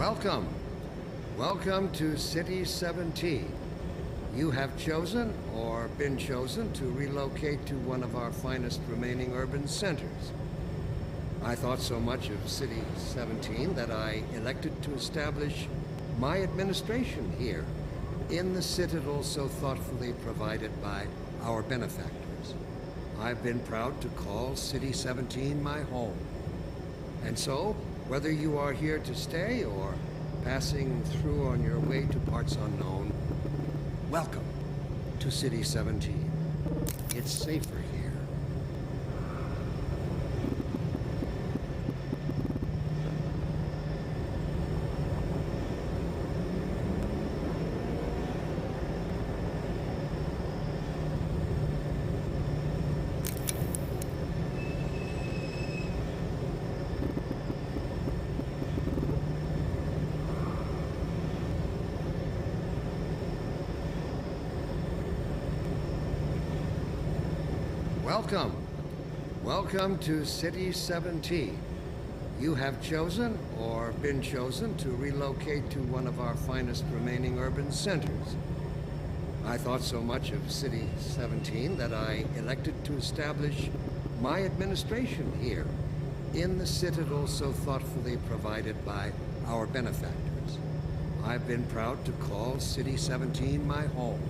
Welcome. Welcome to City 17. You have chosen or been chosen to relocate to one of our finest remaining urban centers. I thought so much of City 17 that I elected to establish my administration here in the citadel so thoughtfully provided by our benefactors. I've been proud to call City 17 my home. And so, whether you are here to stay or passing through on your way to parts unknown, welcome to City 17. It's safer here. Welcome. Welcome to City 17. You have chosen or been chosen to relocate to one of our finest remaining urban centers. I thought so much of City 17 that I elected to establish my administration here in the citadel so thoughtfully provided by our benefactors. I've been proud to call City 17 my home.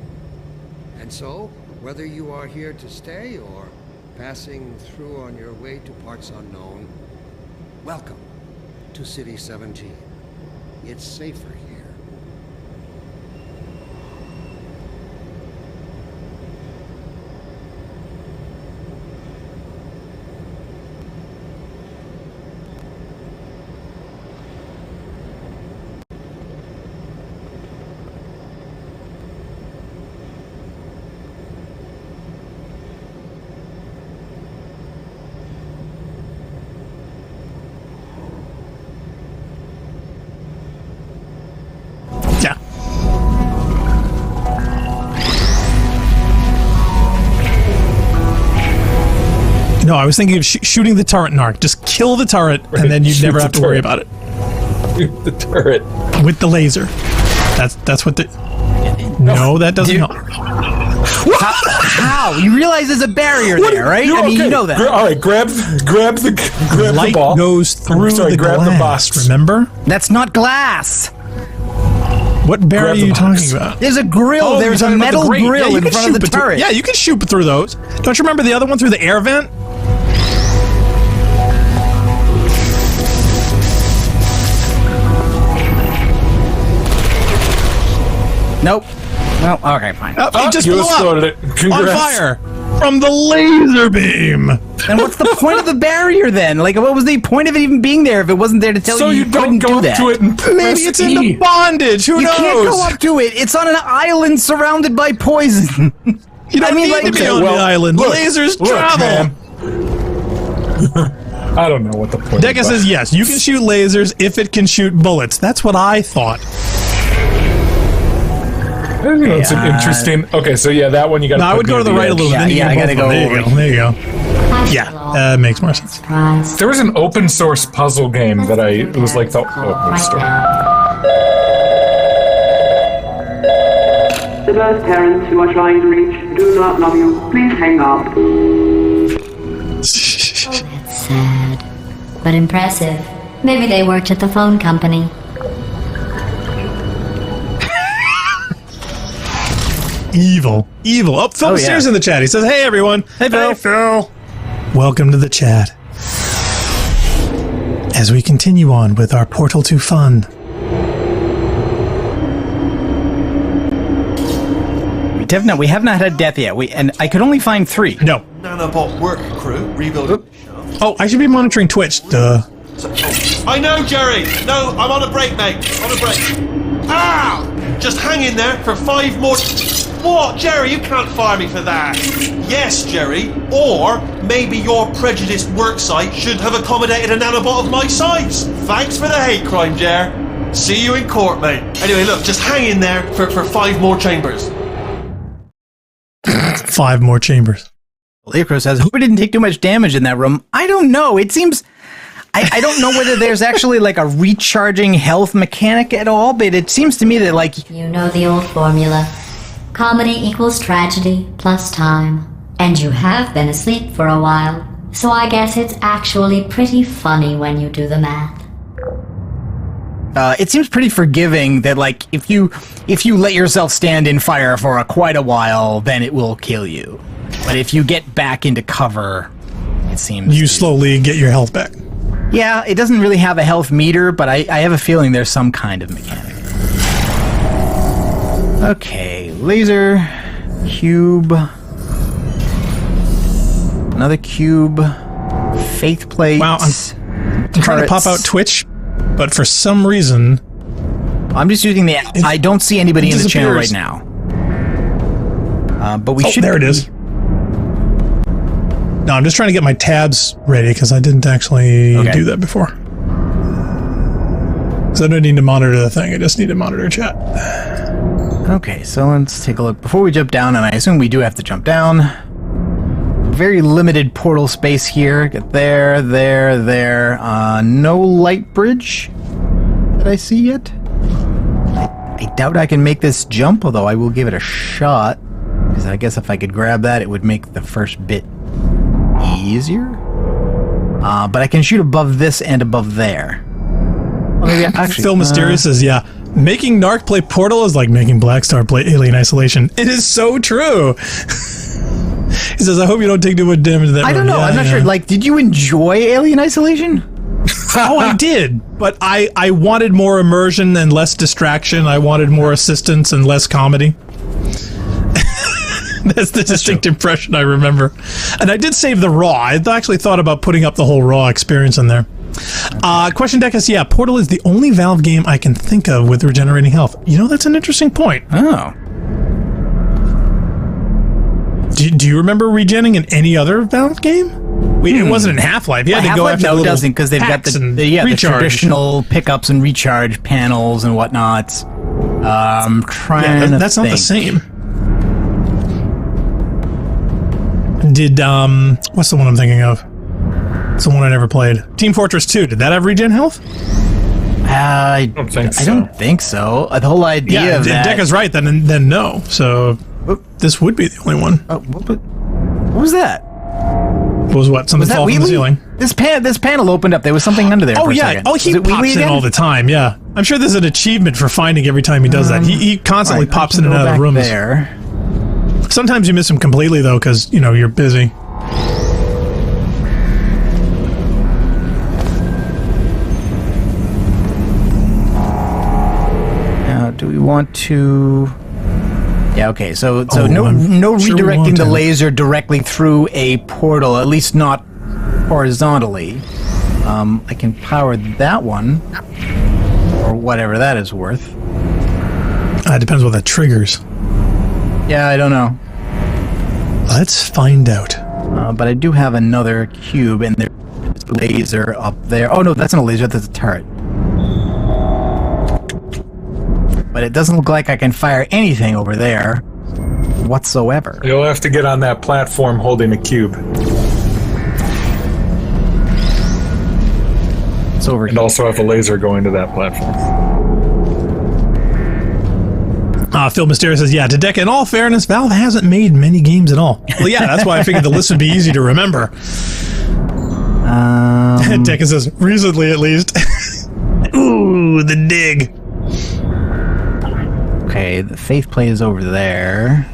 And so, whether you are here to stay or passing through on your way to parts unknown, welcome to City 17. It's safer here. No, I was thinking of shooting the turret, Narc. Just kill the turret, right, and then you'd never have to worry about it. Shoot the turret. With the laser. That's what the... No, that doesn't help. How? You realize there's a barrier there, right? I mean, you know that. All right, grab the light ball. Goes through the glass, remember? That's not glass. What barrier are you talking about? There's a grill. Oh, there's a metal grill in front of the turret. Yeah, you can shoot through those. Don't you remember the other one through the air vent? Nope. Well, okay, fine. It just blew up it. Congrats. On fire from the laser beam. And what's the point of the barrier then? Like, what was the point of it even being there if it wasn't there to tell you couldn't do that? So you don't go up to it and press Maybe it's in the bondage. Who knows? You can't go up to it. It's on an island surrounded by poison. You don't need to be on the island. Look, Lasers travel. I don't know what the point Deca says yes, you can shoot lasers if it can shoot bullets. That's what I thought. It's an interesting... Okay, so yeah, that one you got to... No, I would go to the right a little bit. Yeah, I got to go over. There you go. Yeah, makes more sense. There was an open source puzzle game that it was like the open store. The birth parents you are trying to reach do not love you. Please hang up. That's sad, but impressive. Maybe they worked at the phone company. Evil. Oh, Phil Steers in the chat. He says, hey, everyone. Hey, Phil. Hey, Phil. Welcome to the chat. As we continue on with our Portal 2 fun. We have not had death yet. And I could only find 3. No. Nanobot work crew rebuilding. Oh, I should be monitoring Twitch. Duh. I know, Jerry. No, I'm on a break, mate. On a break. Ah! Just hang in there for 5 more... What? Jerry, you can't fire me for that. Yes, Jerry. Or maybe your prejudiced worksite should have accommodated a nanobot of my size. Thanks for the hate crime, Jer. See you in court, mate. Anyway, look, just hang in there for 5 more chambers. 5 more chambers. Leocro says, hope it didn't take too much damage in that room. I don't know. It seems... I don't know whether there's actually like a recharging health mechanic at all, but it seems to me that like... You know the old formula. Comedy equals tragedy plus time. And you have been asleep for a while, so I guess it's actually pretty funny when you do the math. It seems pretty forgiving that, like, if you let yourself stand in fire for quite a while, then it will kill you. But if you get back into cover, it seems... You slowly get your health back. Yeah, it doesn't really have a health meter, but I have a feeling there's some kind of mechanic. Okay, laser, cube, another cube, faith plates. Wow, I'm trying to pop out Twitch, but for some reason... I'm just using the app. I don't see anybody in the channel right now. But we should... there it is. No, I'm just trying to get my tabs ready because I didn't actually do that before. So I don't need to monitor the thing. I just need to monitor chat. Okay, so let's take a look. Before we jump down, and I assume we do have to jump down. Very limited portal space here. Get there, there. No light bridge that I see yet. I doubt I can make this jump, although I will give it a shot. Because I guess if I could grab that, it would make the first bit easier. But I can shoot above this and above there. Well, maybe actually, Phil Mysterious says, yeah, making Narc play Portal is like making Blackstar play Alien Isolation. It is so true. He says, I hope you don't take too much damage to that. I don't know. I'm not sure. Like, did you enjoy Alien Isolation? Oh, I did. But I wanted more immersion and less distraction. I wanted more assistance and less comedy. That's the distinct impression I remember. And I did save the Raw. I actually thought about putting up the whole Raw experience in there. Question Deck is, yeah, Portal is the only Valve game I can think of with regenerating health. You know, that's an interesting point. Oh. Do you remember regenning in any other Valve game? It wasn't in Half-Life. You had to go after no, it doesn't, because they've got the traditional pickups and recharge panels and whatnot. That's not the same. Did, what's the one I'm thinking of? It's the one I never played. Team Fortress 2, did that have regen health? I don't think so. The whole idea of that... Deck is right, then no. So, this would be the only one. What was that? What was what? Something fall from the ceiling? This panel opened up. There was something under there for a second. Oh, he pops in all the time, yeah. I'm sure there's an achievement for finding every time he does that. He constantly pops in and out of rooms. There. Sometimes you miss him completely, though, because, you know, you're busy. Now, do we want to... Yeah, okay, so no redirecting the laser directly through a portal, at least not horizontally. I can power that one, or whatever that is worth. It depends what that triggers. Yeah, I don't know. Let's find out. But I do have another cube, and there's a laser up there. Oh no, that's not a laser, that's a turret. But it doesn't look like I can fire anything over there whatsoever. You'll have to get on that platform holding a cube. It's over here. And also have a laser going to that platform. Phil Mysterious says, yeah, to Deca, in all fairness, Valve hasn't made many games at all. Well, yeah, that's why I figured the list would be easy to remember. Deca says, recently at least. Ooh, the dig. Okay, the faith plate is over there.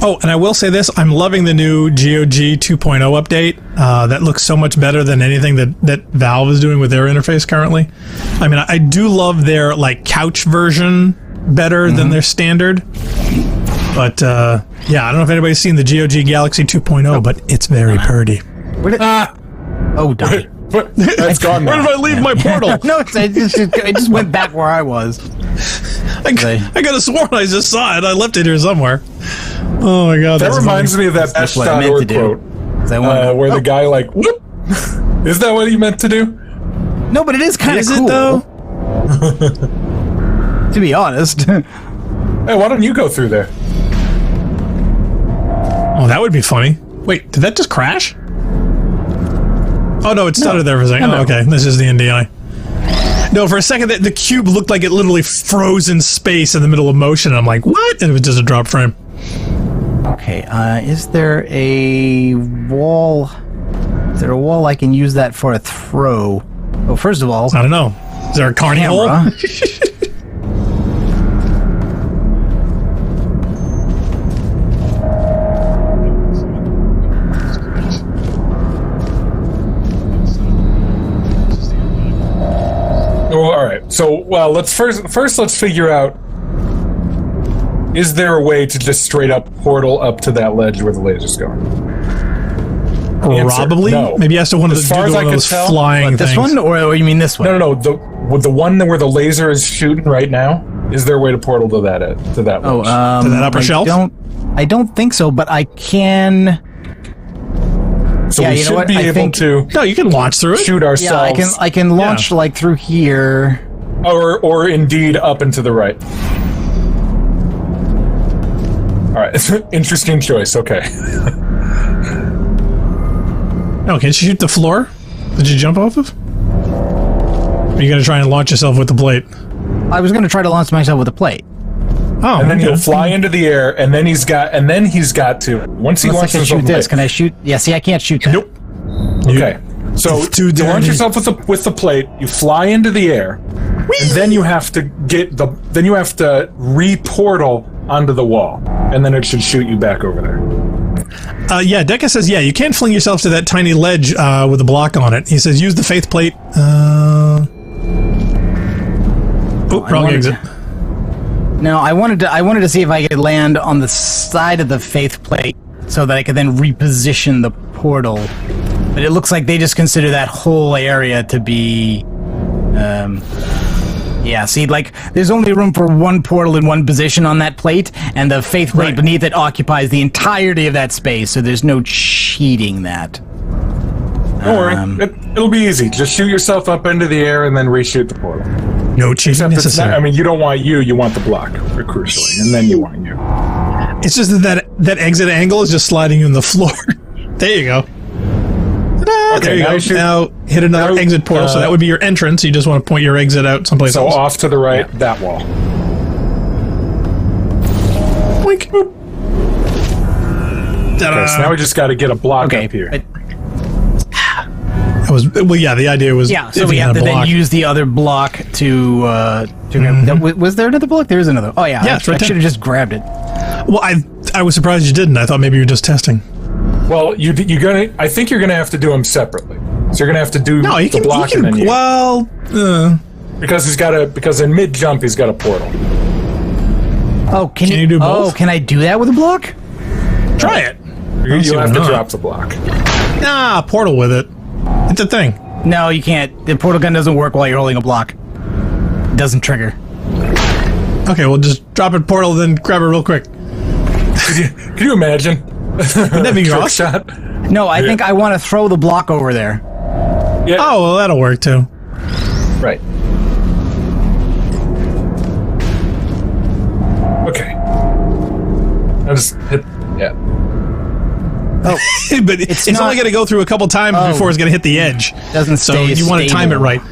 Oh, and I will say this, I'm loving the new GOG 2.0 update. That looks so much better than anything that Valve is doing with their interface currently. I mean, I do love their, like, couch version better than their standard. But, yeah, I don't know if anybody's seen the GOG Galaxy 2.0, but it's very purdy. Oh, darn it. That's gone now. Where did I leave my portal? No, it just went back where I was. I could have sworn I just saw it. I left it here somewhere. Oh my god. That reminds me of that Bash.org quote. Where the guy, like, whoop! Is that what he meant to do? No, but it is kind of cool. Is it, though? To be honest. Hey, why don't you go through there? Oh, that would be funny. Wait, did that just crash? Oh, no, it started there for a second. No. Oh, okay. This is the NDI. No, for a second, the cube looked like it literally froze in space in the middle of motion. I'm like, what? And it was just a drop frame. Okay, is there a wall? Is there a wall I can use that for a throw? Oh, first of all, I don't know. Is there a carny hole? Oh, all right. So, well, let's let's figure out. Is there a way to just straight up portal up to that ledge where the laser's going? Probably. No. Maybe he has to one of those flying this things. one, or you mean this one? No. The one where the laser is shooting right now. Is there a way to portal to that ledge? To that upper shelf? I don't think so, but I can. So we should be able to. No, you can launch through it. Shoot ourselves. Yeah, I can launch like through here. Or indeed up and to the right. All right, it's an interesting choice. Okay. No, can you shoot the floor? Did you jump off of? Or are you going to try and launch yourself with the plate? I was going to try to launch myself with a plate. Oh, and then he'll fly into the air, and then he's got to. Once he launches himself, shoot this. Can I shoot? Yeah, see, I can't shoot that. Nope. Okay. So you launch yourself with the plate. You fly into the air, and then you have to re-portal onto the wall, and then it should shoot you back over there. Yeah, Deca says, you can't fling yourself to that tiny ledge with a block on it. He says, use the faith plate. Wrong exit. No, I wanted to see if I could land on the side of the faith plate so that I could then reposition the portal. But it looks like they just consider that whole area to be... Yeah, see, like, there's only room for one portal in one position on that plate, and the faith plate beneath it occupies the entirety of that space, so there's no cheating that. Don't worry, it'll be easy. Just shoot yourself up into the air and then reshoot the portal. No cheating necessary. You don't want you want the block, crucially, and then you want you. It's just that exit angle is just sliding you in the floor. There you go. Okay, there you go. Now hit another exit portal, so that would be your entrance. You just want to point your exit out someplace else. So off to the right, that wall. Boink. Okay, so now we just got to get a block up here. The idea was... Yeah, so we have to then use the other block to was there another block? There is another. Oh, yeah. Yeah, I should have just grabbed it. Well, I was surprised you didn't. I thought maybe you were just testing. Well, I think you're gonna have to do them separately. So you're gonna have to do the block and then you. Well, because in mid jump he's got a portal. Oh, can you do both? Oh, can I do that with a block? Try it. You'll have to drop the block. Nah, portal with it. It's a thing. No, you can't. The portal gun doesn't work while you're holding a block. It doesn't trigger. Okay, well, just drop it portal, then grab it real quick. Can you imagine? Would that be awesome? Shot? No, I think I want to throw the block over there. Yeah. Oh, well, that'll work too. Right. Okay. I'll just hit. Yeah. Oh, but it's only going to go through a couple times before it's going to hit the edge. Doesn't stay. So you want to time it right.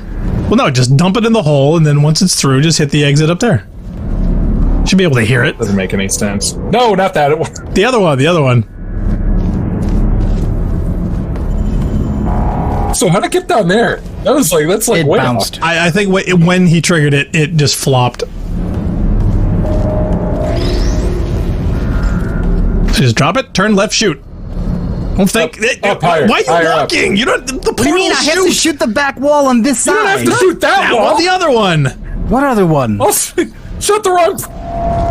Well, no, just dump it in the hole, and then once it's through, just hit the exit up there. Should be able to hear it. Doesn't make any sense. No, not that. The other one. So how'd it get down there? That's like it way bounced. I think when he triggered it, it just flopped. So just drop it, turn left, shoot. Don't think. Up higher. Why are you walking? Up. You don't. The what do you mean? I have to shoot the back wall on this side. You don't have to shoot that wall. The other one. What other one? Oh, shut the wrong.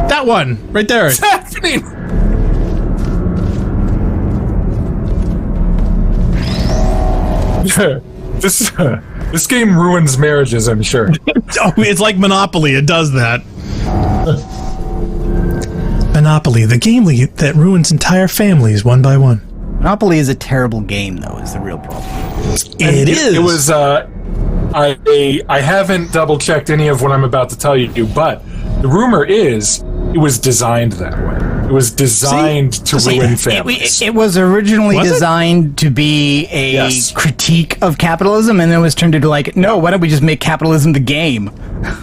That one right there. What's happening? This game ruins marriages, I'm sure. It's like Monopoly. It does that. Monopoly, the game that ruins entire families one by one. Monopoly is a terrible game, though. Is the real problem. It is. It was. I haven't double checked any of what I'm about to tell you, but the rumor is it was designed that way. It was designed to ruin families. It was originally Was it? designed to be a Yes. critique of capitalism, and then it was turned into like, no, why don't we just make capitalism the game?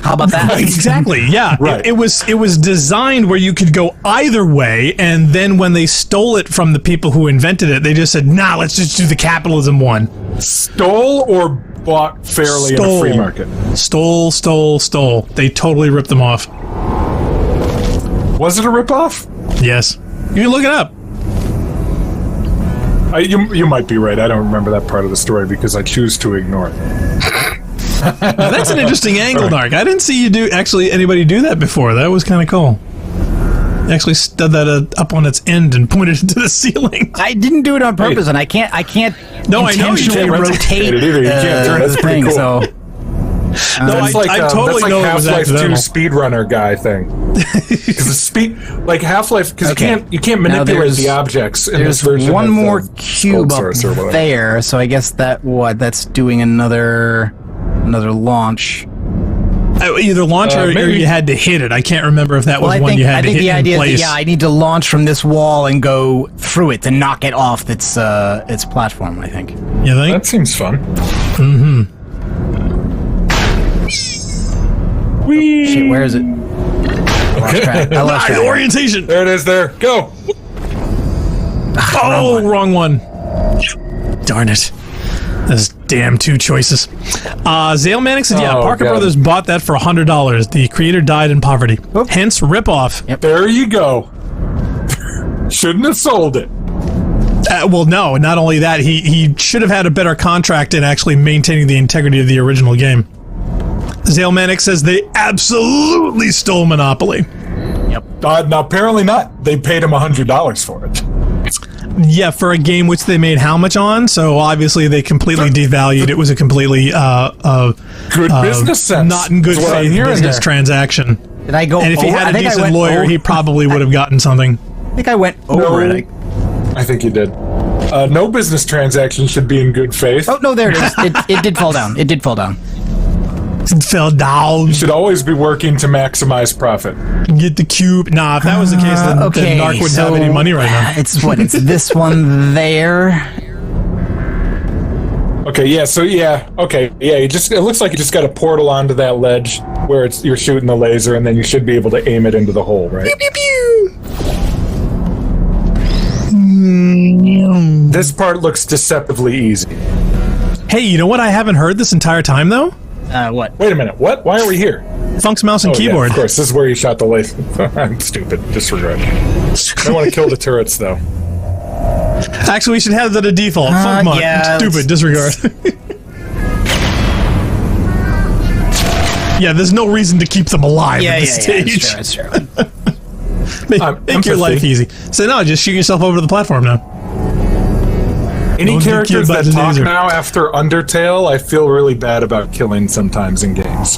How about that? Exactly. Yeah. Right. It was designed where you could go either way, and then when they stole it from the people who invented it, they just said, "Nah, let's just do the capitalism one." Stole or bought fairly in a free market? Stole. They totally ripped them off. Was it a ripoff? Yes. You can look it up. You might be right. I don't remember that part of the story because I choose to ignore it. Now, that's an interesting angle, Dark. I didn't see anybody do that before. That was kind of cool. You actually stood that up on its end and pointed it to the ceiling. I didn't do it on purpose, and I can't. No, I know you intentionally can't rotate it either. You can't turn it. That's the pretty thing. cool. So That's like totally that's like know it was Half-Life 2 accidental. speedrunner guy thing. Because the speed, like Half-Life, because Okay. you can't Now manipulate there's- the objects in there's this version. one of, more cube Cold up Source or whatever. there, so I guess that's doing another launch. Either launch or maybe. you had to hit it. I can't remember if that was one you had to hit the in idea place. is that, I need to launch from this wall and go through it to knock it off its platform, I think. You think? That seems fun. Shit, where is it? I lost track. I lost Ah, track. orientation. There it is. There, go. Oh, wrong one. Darn it. Those damn two choices. Zale Manic said, yeah, Oh, Parker God. Brothers bought that for $100. The creator died in poverty. Hence, ripoff. There you go. Shouldn't have sold it. Well, no, not only that, he should have had a better contract in actually maintaining the integrity of the original game. Zale Manic says they absolutely stole Monopoly. No, apparently not. They paid him $100 for it. Yeah, for a game which they made how much on? So obviously they completely devalued. It was a completely Good business sense. not in good That's what I'm faith hearing business there. transaction. Did I go And if he over? had I a think I decent went lawyer, over- he probably would have gotten something. I think I went over it. I think you did. No business transaction should be in good faith. Oh no, there it is. It did fall down. It did fall down. It fell down. You should always be working to maximize profit. Get the cube. Nah, if that was the case, then Okay, Narc wouldn't have any money right now. It's this one there. Okay, yeah, so okay, yeah, it looks like you just got a portal onto that ledge where you're shooting the laser, and then you should be able to aim it into the hole, right? Pew, pew. This part looks deceptively easy. Hey, you know what I haven't heard this entire time, though? What? Wait a minute, what? Why are we here? Funk's mouse and Oh, yeah, keyboard. of course, this is where you shot the laser. I'm stupid. Disregard. I want to kill the turrets, though. Actually, we should have that a default. Funk mod. yeah, Stupid. Disregard. Yeah, there's no reason to keep them alive at this stage. It's true. Make your life easy. So no, just shoot yourself over to the platform now. Any Don't get characters killed by that the talk laser. now after Undertale, I feel really bad about killing sometimes in games.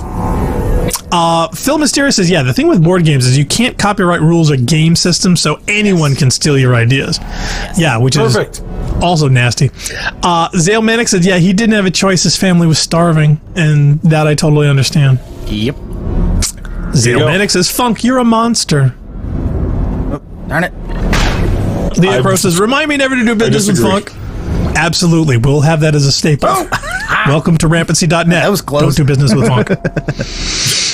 Phil Mysterious says, yeah, the thing with board games is you can't copyright rules or game systems, so anyone can steal your ideas. Yeah, which Perfect. is also nasty. Zale Manic said, yeah, he didn't have a choice. His family was starving, and that I totally understand. Yep. Zale go. Manic says, Funk, you're a monster. Darn it. Leo Crow says, remind me never to do business with disagree. Funk. Absolutely. We'll have that as a staple. Welcome to rampancy.net. That was close. Don't do business with Funk.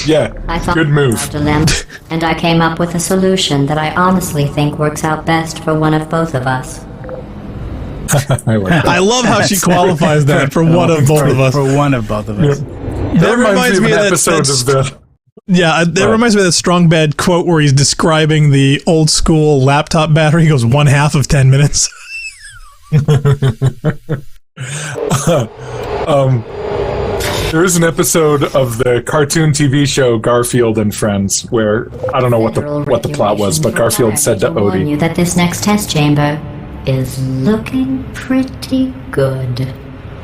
Yeah, I thought good move. about a dilemma, and I came up with a solution that I honestly think works out best for one of both of us. I like that. I love how she qualifies that for one of both of us. For one of both of us. That reminds me of an that- episode of the... Yeah, that reminds me of that Strong Bad quote where he's describing the old school laptop battery. He goes 1/2 of 10 minutes. There is an episode of the cartoon TV show Garfield and Friends where I don't know what the plot was, but Garfield said to warn Odie, you that this next test chamber is looking pretty good.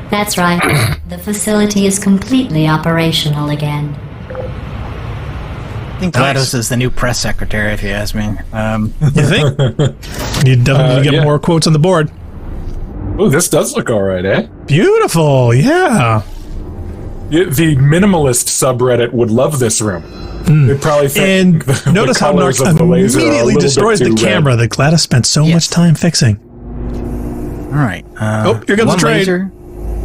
That's right. The facility is completely operational again. I think GLaDOS is the new press secretary, if you ask me. You think? You definitely need to get yeah. more quotes on the board. "Oh, this does look all right, eh?" Beautiful, yeah. The minimalist subreddit would love this room. They probably And think the notice how colors Narc of the laser are a immediately little destroys bit the too red. camera that Gladys spent so much time fixing. All right. Oh, here comes one the train. laser,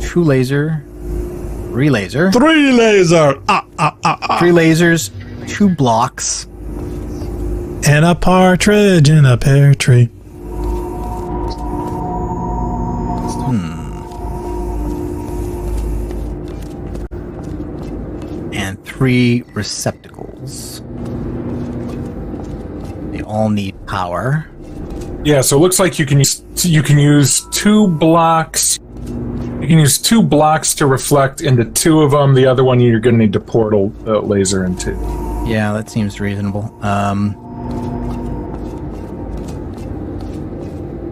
two laser, three laser, 3 laser. three lasers, 2 blocks. And a partridge in a pear tree. And 3 receptacles. They all need power. Yeah, so it looks like you can use 2 blocks. You can use 2 blocks to reflect into 2 of them. The other one you're going to need to portal the laser into. Yeah, that seems reasonable.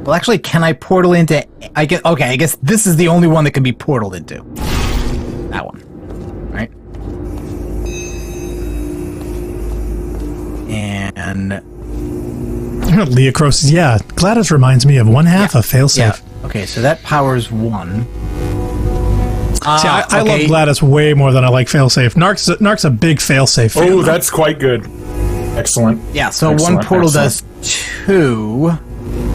Well, actually, can I portal into? I guess this is the only one that can be portaled into. That one, right? And Leah Crow says, yeah, Gladys reminds me of one half of failsafe. yeah, okay, so that powers 1. See, I love Gladys way more than I like failsafe. Narc's a big failsafe fan. Oh, that's quite good. Excellent. Yeah, so Excellent, one portal excellent. does 2.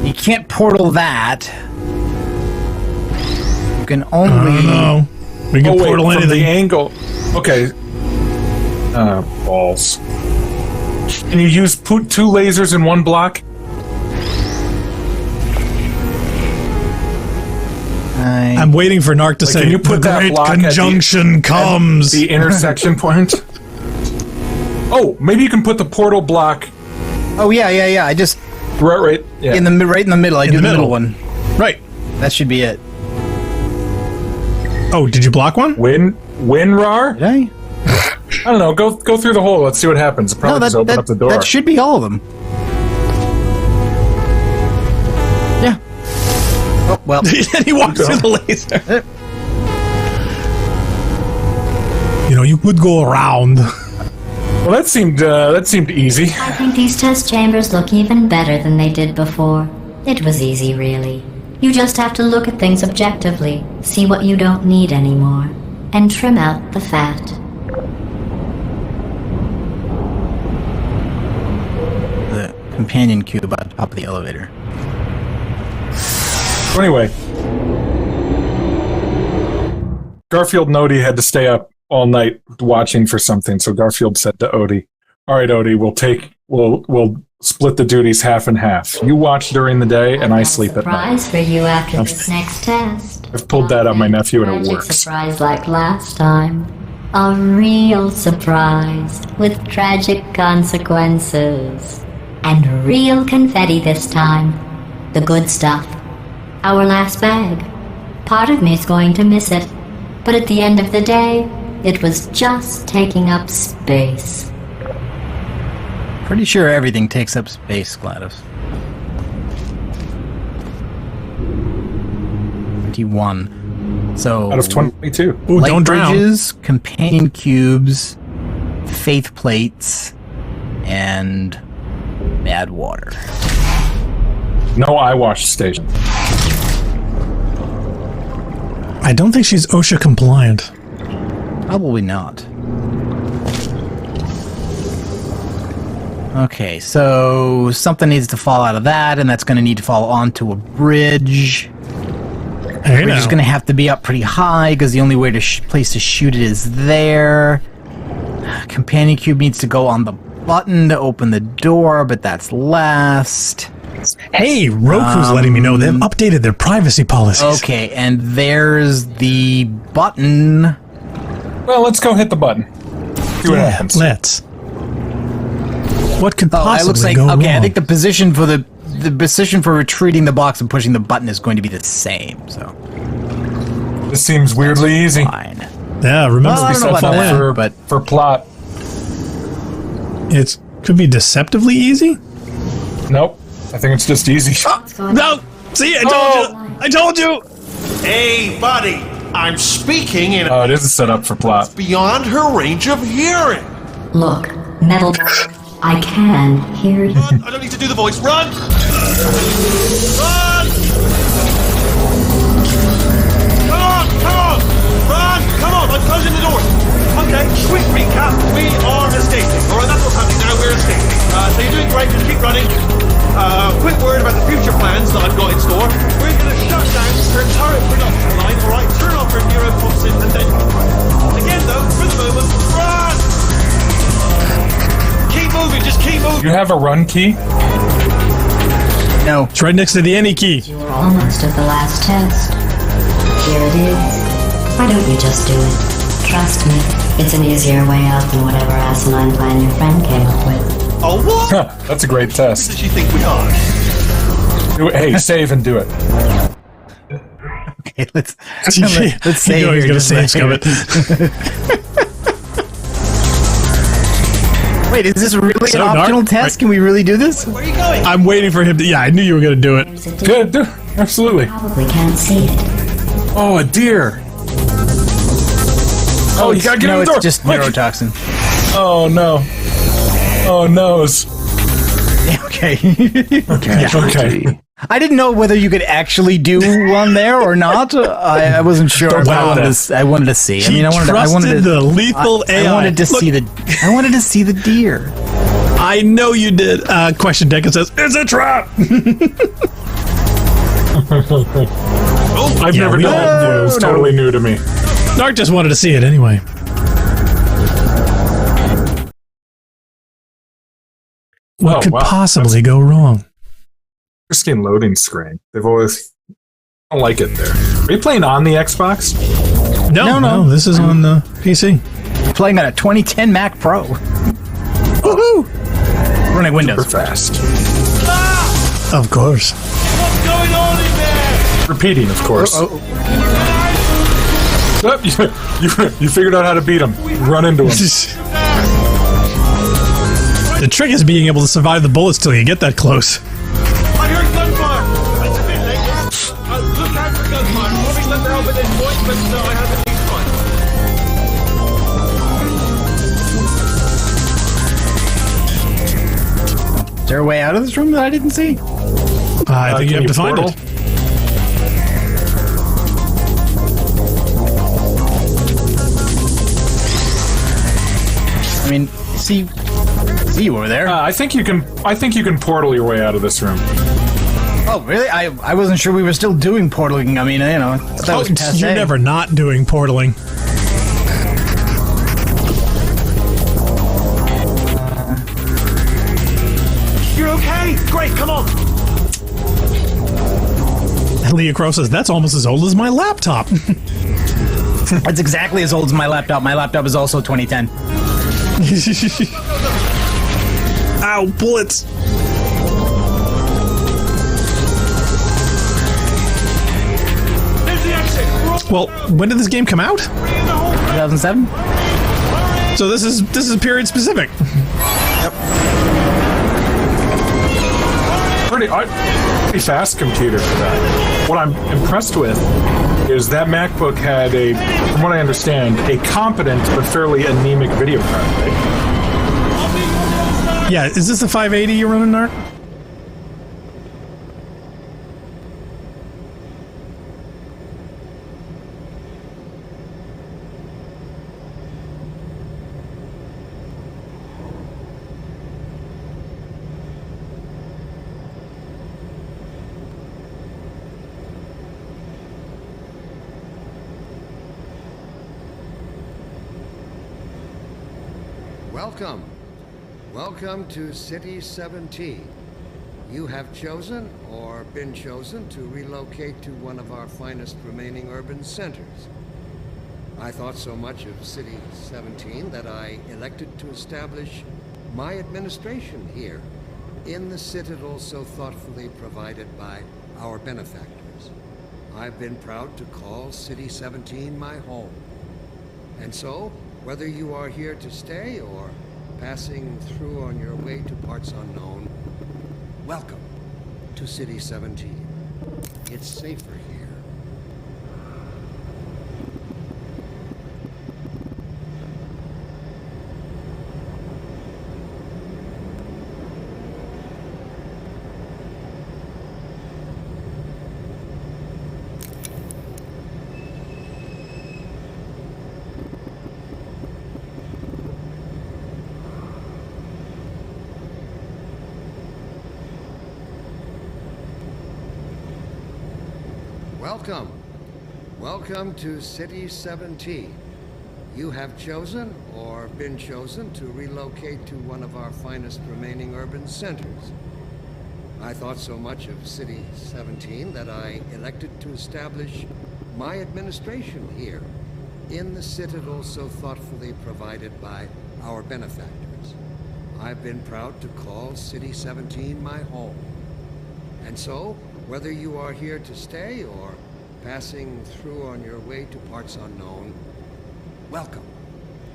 You can't portal that. You can only. No, we can portal from anything. the angle. Okay. Balls. Can you use 2 lasers in 1 block? I'm waiting for Narc to say, can you put the that great block at the- conjunction comes. The intersection point? Oh, maybe you can put the portal block Oh yeah. I just right yeah. right in the middle. I do the middle one. Right. That should be it. Oh, did you block one? WinRAR? Did I? I don't know. Go through the hole. Let's see what happens. Probably just open up the door. That should be all of them. Yeah. Oh well. And he walks through the laser. You know, you could go around. Well, that seemed easy. I think these test chambers look even better than they did before. It was easy, really. You just have to look at things objectively, see what you don't need anymore, and trim out the fat. The companion cube at the top of the elevator. So anyway, Garfield and Odie had to stay up all night watching for something. So Garfield said to Odie, "All right, Odie, we'll split the duties half and half. You watch during the day, and I sleep at night." Surprise for you after this next test. I've pulled that on my nephew, and it Tragic works. surprise like last time. A real surprise with tragic consequences. And real confetti this time. The good stuff. Our last bag. Part of me's going to miss it. But at the end of the day, it was just taking up space. Pretty sure everything takes up space, Gladys. 21. So Out of 22. Ooh, light don't drown. bridges, companion cubes, faith plates, and bad water. No eye wash station. I don't think she's OSHA compliant. Probably not. Okay, so something needs to fall out of that, and that's going to need to fall onto a bridge. Hey, Bridge is going to have to be up pretty high because the only way to place to shoot it is there. Companion cube needs to go on the button to open the door, but that's last. Hey, Roku's letting me know they've updated their privacy policies. Okay, and there's the button. Well, let's go hit the button. See what happens. Let's. What could possibly It looks like go okay. wrong? I think the position for the position for retrieving the box and pushing the button is going to be the same. So This seems weirdly easy. fine. Yeah, remember Well, I we don't know said about fall that, in. for, but- for plot. It could be deceptively easy. Nope. I think it's just easy. No, see, I told you. I told you. Hey, buddy, I'm speaking in Oh, it is a setup for plot. beyond her range of hearing. Look, metal. I can hear you. Run! I don't need to do the voice. Run! Run! Come on! Run! Come on! I'm closing the door. Okay, quick recap. We are escaping. All right, You have a run key? No. It's right next to the any key. You were almost at the last test. Here it is. Why don't you just do it? Trust me, it's an easier way out than whatever asinine plan your friend came up with. Oh, what? Huh, that's a great Who test. does she think we are? Hey, save and do it. Okay, let's You say know he's here gonna just say a it's coming. Wait, is this really So an dark? optional test? Right. Can we really do this? Where are you going? I'm waiting for him to. Yeah, I knew you were gonna do it. There's a Good, do, absolutely. Probably can't see it. Oh, a deer. Oh, you gotta get no, in the door. it's just Quick. neurotoxin. Oh, no. Oh, nose. Okay. Okay. I didn't know whether you could actually do one there or not. I wasn't sure. Don't But doubt I wanted to see. I mean, I wanted trusted to. the lethal AI. I wanted to Look, see the. I wanted to see the deer. I know you did. Question Deacon says it's a trap. I've Yeah, never we done all- that before. It was No. totally new to me. Narc just wanted to see it anyway. What Oh, could wow. possibly go wrong? Interesting loading screen. They've always. I don't like it there. Are you playing on the Xbox? No. This is on the PC. Playing on a 2010 Mac Pro. Woohoo! Running Super Windows. fast. Of course. What's going on in there? Repeating, of course. Oh, You figured out how to beat him. Run into him. The trick is being able to survive the bullets till you get that close. I heard gunfire. It's a bit late. Look out for gunfire. Probably let the help at this point, but I have at least one. is there a way out of this room that I didn't see? I think you Can have to find portal? it. I mean, see you over there. I think you can. I think you can portal your way out of this room. Oh, really? I wasn't sure we were still doing portaling. I mean, you know, that was test You're A. never not doing portaling. You're okay? Great, come on. Leah Crow says that's almost as old as my laptop. That's exactly as old as my laptop. My laptop is also 2010. Ow, bullets. There's the exit. Well, when did this game come out? 2007? So this is period specific. Pretty fast computer for that. What I'm impressed with is that MacBook had from what I understand, a competent but fairly anemic video card. Right? Yeah, is this the 580 you're running, Narc? Welcome. Welcome to City 17. You have chosen, or been chosen, to relocate to one of our finest remaining urban centers. I thought so much of City 17 that I elected to establish my administration here, in the citadel so thoughtfully provided by our benefactors. I've been proud to call City 17 my home. And so, whether you are here to stay or passing through on your way to parts unknown, welcome to City 17. It's safer here. Welcome. Welcome to City 17. You have chosen or been chosen to relocate to one of our finest remaining urban centers. I thought so much of City 17 that I elected to establish my administration here, in the citadel so thoughtfully provided by our benefactors. I've been proud to call City 17 my home. And so, whether you are here to stay or passing through on your way to parts unknown, welcome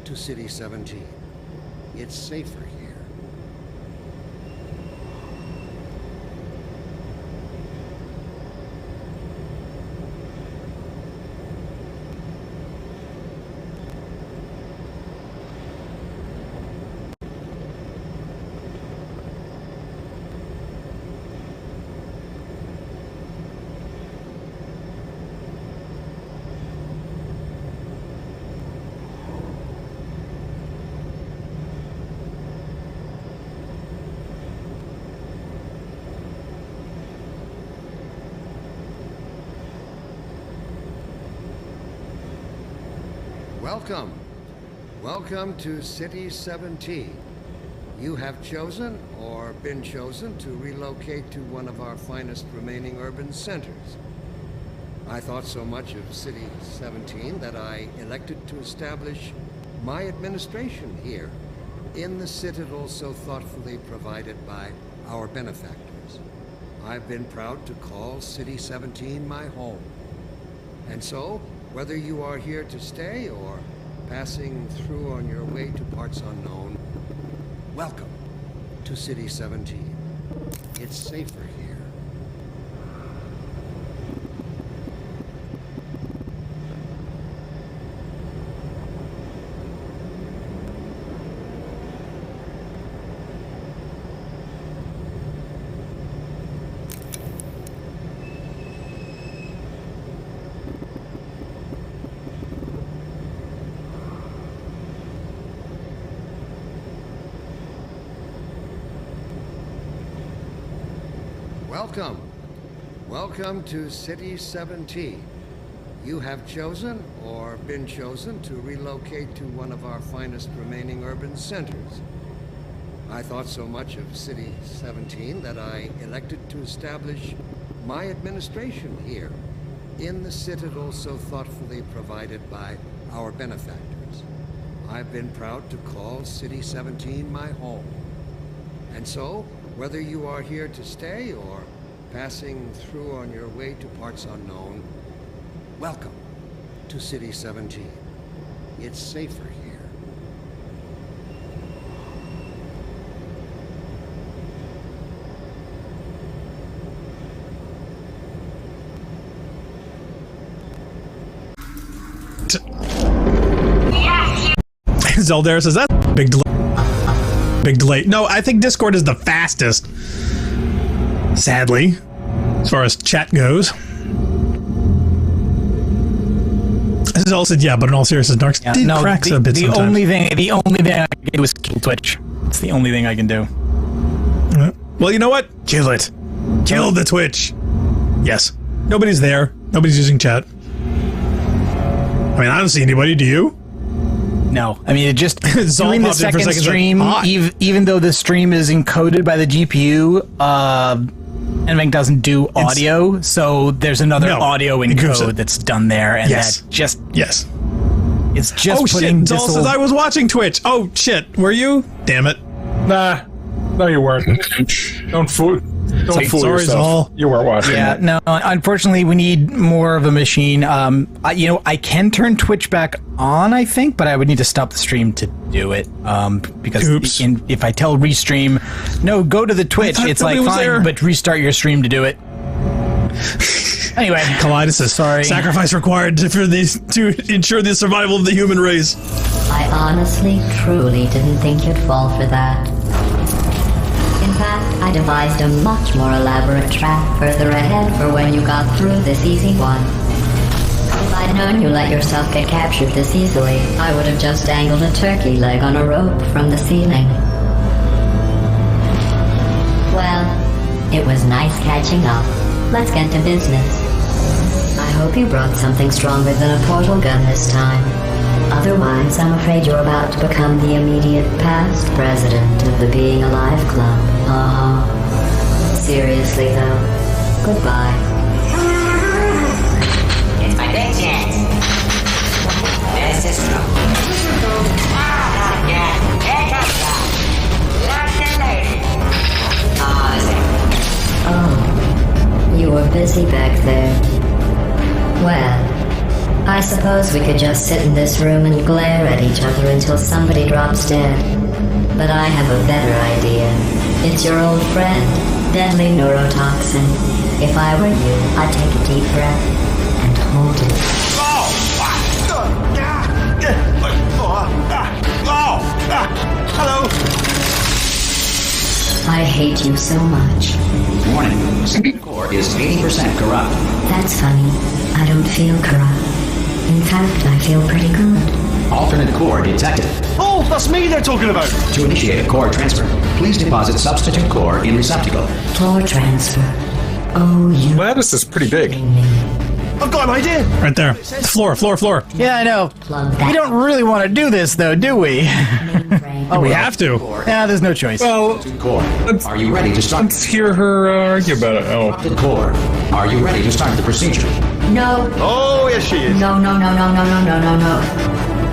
to City 17. It's safer here. Welcome. Welcome to City 17. You have chosen or been chosen to relocate to one of our finest remaining urban centers. I thought so much of City 17 that I elected to establish my administration here, in the citadel so thoughtfully provided by our benefactors. I've been proud to call City 17 my home. And so, whether you are here to stay or passing through on your way to parts unknown, welcome to City 17. It's safer here. Welcome. Welcome to City 17. You have chosen or been chosen to relocate to one of our finest remaining urban centers. I thought so much of City 17 that I elected to establish my administration here, in the citadel so thoughtfully provided by our benefactors. I've been proud to call City 17 my home. And so, whether you are here to stay or passing through on your way to parts unknown, welcome to City 17. It's safer here. Zeldair says that's big delay. Big delay. No, I think Discord is the fastest. Sadly, as far as chat goes. Zell said, "Yeah, but in all seriousness, Dark cracks a bit sometimes." The only thing I can do is kill Twitch. It's the only thing I can do. Well, you know what? Kill it. Kill the Twitch. Yes. Nobody's there. Nobody's using chat. I mean, I don't see anybody. Do you? No, I mean, it just during the second stream, like, even though the stream is encoded by the GPU, NVENC doesn't do audio, so there's another audio encode that's done there, and that just it's just putting. Zol says I was watching Twitch. Oh shit, were you? Damn it! Nah, no, you weren't. Don't fool yourself. You weren't watching. Yeah, no. Unfortunately, we need more of a machine. I can turn Twitch back on, I think, but I would need to stop the stream to do it. Because if I tell restream, no, go to the Twitch, it's like fine, but restart your stream to do it. Anyway, Kaleidos is sorry. Sacrifice required for these to ensure the survival of the human race. I honestly, truly didn't think you'd fall for that. In fact, I devised a much more elaborate trap further ahead for when you got through this easy one. If I'd known you let yourself get captured this easily, I would have just dangled a turkey leg on a rope from the ceiling. Well, it was nice catching up. Let's get to business. I hope you brought something stronger than a portal gun this time. Otherwise, I'm afraid you're about to become the immediate past president of the Being Alive Club. Seriously, though. Goodbye. It's my big chance. This is true. Yeah, here comes that. Lucky lady. Oh, you were busy back there. Well, I suppose we could just sit in this room and glare at each other until somebody drops dead. But I have a better idea. It's your old friend, deadly neurotoxin. If I were you, I'd take a deep breath and hold it. Hello. I hate you so much. Warning. Secret core is 80% corrupt. That's funny. I don't feel corrupt. In fact, I feel pretty good. Alternate core detected. Oh, that's me they're talking about. To initiate a core transfer, please deposit substitute core in receptacle. Core transfer. Oh, you... Lattice is pretty big. I've got an idea. Right there. Floor. Yeah, I know. Plug that. We don't really want to do this, though, do we? We have to. Yeah, there's no choice. Well, Core. Are you ready to start? let's hear her argue about it. Oh. The core. Are you ready to start the procedure? No. Oh, yes, she is. No.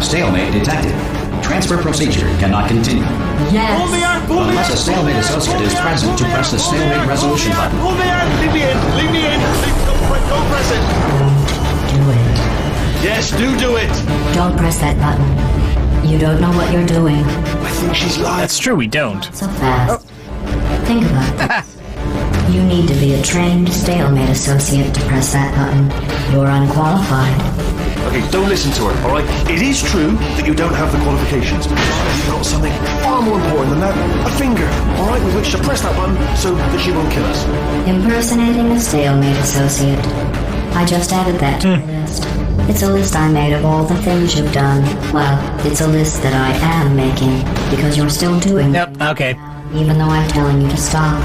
Stalemate detected. Transfer procedure cannot continue. Yes. Pull me out, pull me Unless a out. stalemate associate is present to press the stalemate resolution button. Pull me out. Leave me in. Leave me in. Don't press it. Do it. Yes, do it. Don't press that button. You don't know what you're doing. I think she's lying. That's true, we don't. So fast. Think about this. You need to be a trained stalemate associate to press that button. You're unqualified. Okay, don't listen to her, alright? It is true that you don't have the qualifications. You've got something far more important than that. A finger, alright, with which to press that button so that she won't kill us. Impersonating a stalemate associate. I just added that to the list. It's a list I made of all the things you've done. Well, it's a list that I am making, because you're still doing Yep, them, okay. even though I'm telling you to stop.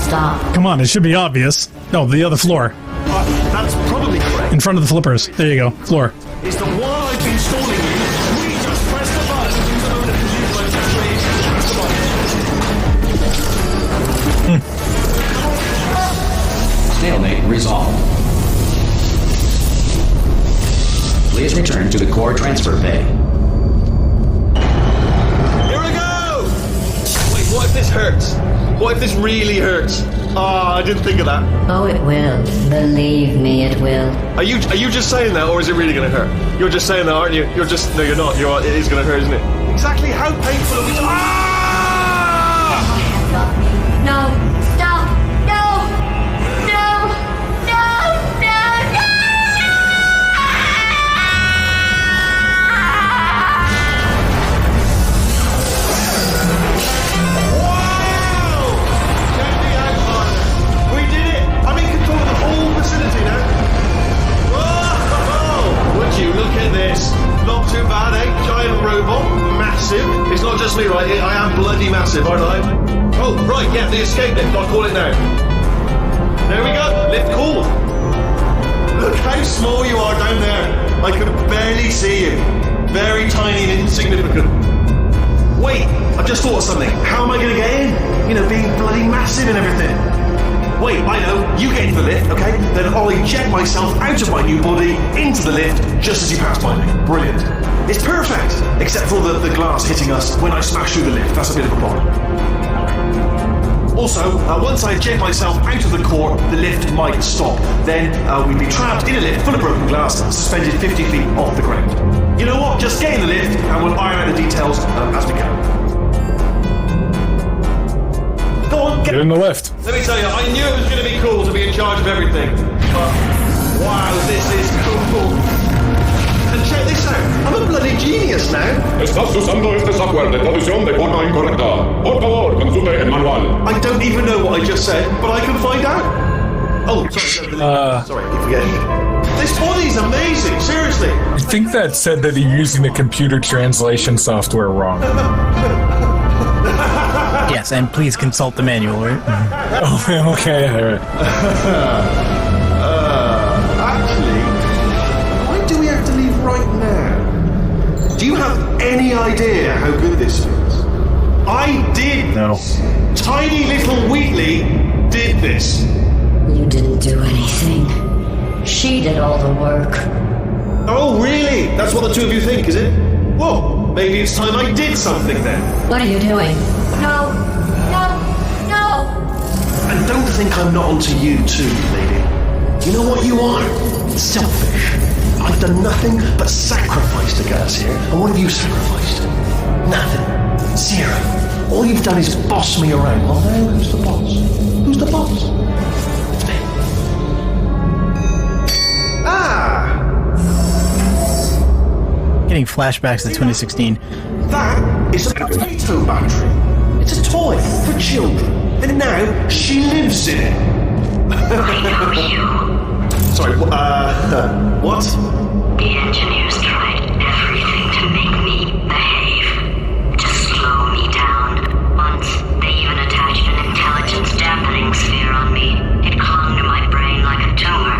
Stop. Come on, it should be obvious. No, the other floor. That's probably correct. In front of the flippers. There you go. Floor. It's the while I've been stalling you, we just press the button. So I'm gonna confuse my just raised. Press the button. Stalemate resolved. Please return to the core transfer bay. Here we go! Wait, what if this hurts? What if this really hurts? I didn't think of that. Oh, it will. Believe me, it will. Are you just saying that, or is it really going to hurt? You're just saying that, aren't you? You're just... No, you're not. It is going to hurt, isn't it? Exactly how painful are we... Ah! No! Stop! No! No! No! Wow! Check me out, partner. We did it! I'm in control of the whole facility now. Whoa! Would you look at this? Not too bad, eh? Giant robot, massive. It's not just me, right? I am bloody massive, aren't I? Oh, right, yeah, the escape lift. I'll call it now. There we go. Lift called. Look how small you are down there. I could barely see you. Very tiny and insignificant. Wait, I just thought of something. How am I going to get in? You know, being bloody massive and everything. Wait, I know. You get into the lift, okay? Then I'll eject myself out of my new body into the lift just as you pass by me. Brilliant. It's perfect, except for the glass hitting us when I smash through the lift. That's a bit of a problem. Also, once I eject myself out of the core, the lift might stop. Then we'd be trapped in a lift full of broken glass, suspended 50 feet off the ground. You know what? Just get in the lift and we'll iron out the details as we go. Go on, Get in the lift. Let me tell you, I knew it was going to be cool to be in charge of everything. But, wow, this is cool. And check this out, I'm a bloody genius now. Estás usando este software de traducción de forma incorrecta. Por favor, consulte el manual. I don't even know what I just said, but I can find out. Oh, sorry, I keep forgetting. This body's amazing, seriously. I think that said that you're using the computer translation software wrong. Yes, and please consult the manual, right? Oh, okay, all right. Actually, why do we have to leave right now? any idea how good this feels? I did No. this. Tiny little Wheatley did this. You didn't do anything. She did all the work. Oh, really? That's what the two of you think, is it? Well, maybe it's time I did something then. What are you doing? No! No! No! And don't think I'm not onto you too, lady. You know what you are? Selfish. I've done nothing but sacrifice to get us here. And what have you sacrificed? Nothing. Zero. All you've done is boss me around. Well, now who's the boss? Who's the boss? It's me. Ah! Getting flashbacks to 2016. That is a potato battery. It's a toy for children. And now she lives in it. Sorry, what? The engineers tried everything to make me behave, to slow me down. Once, they even attached an intelligence dampening sphere on me. It clung to my brain like a tumor,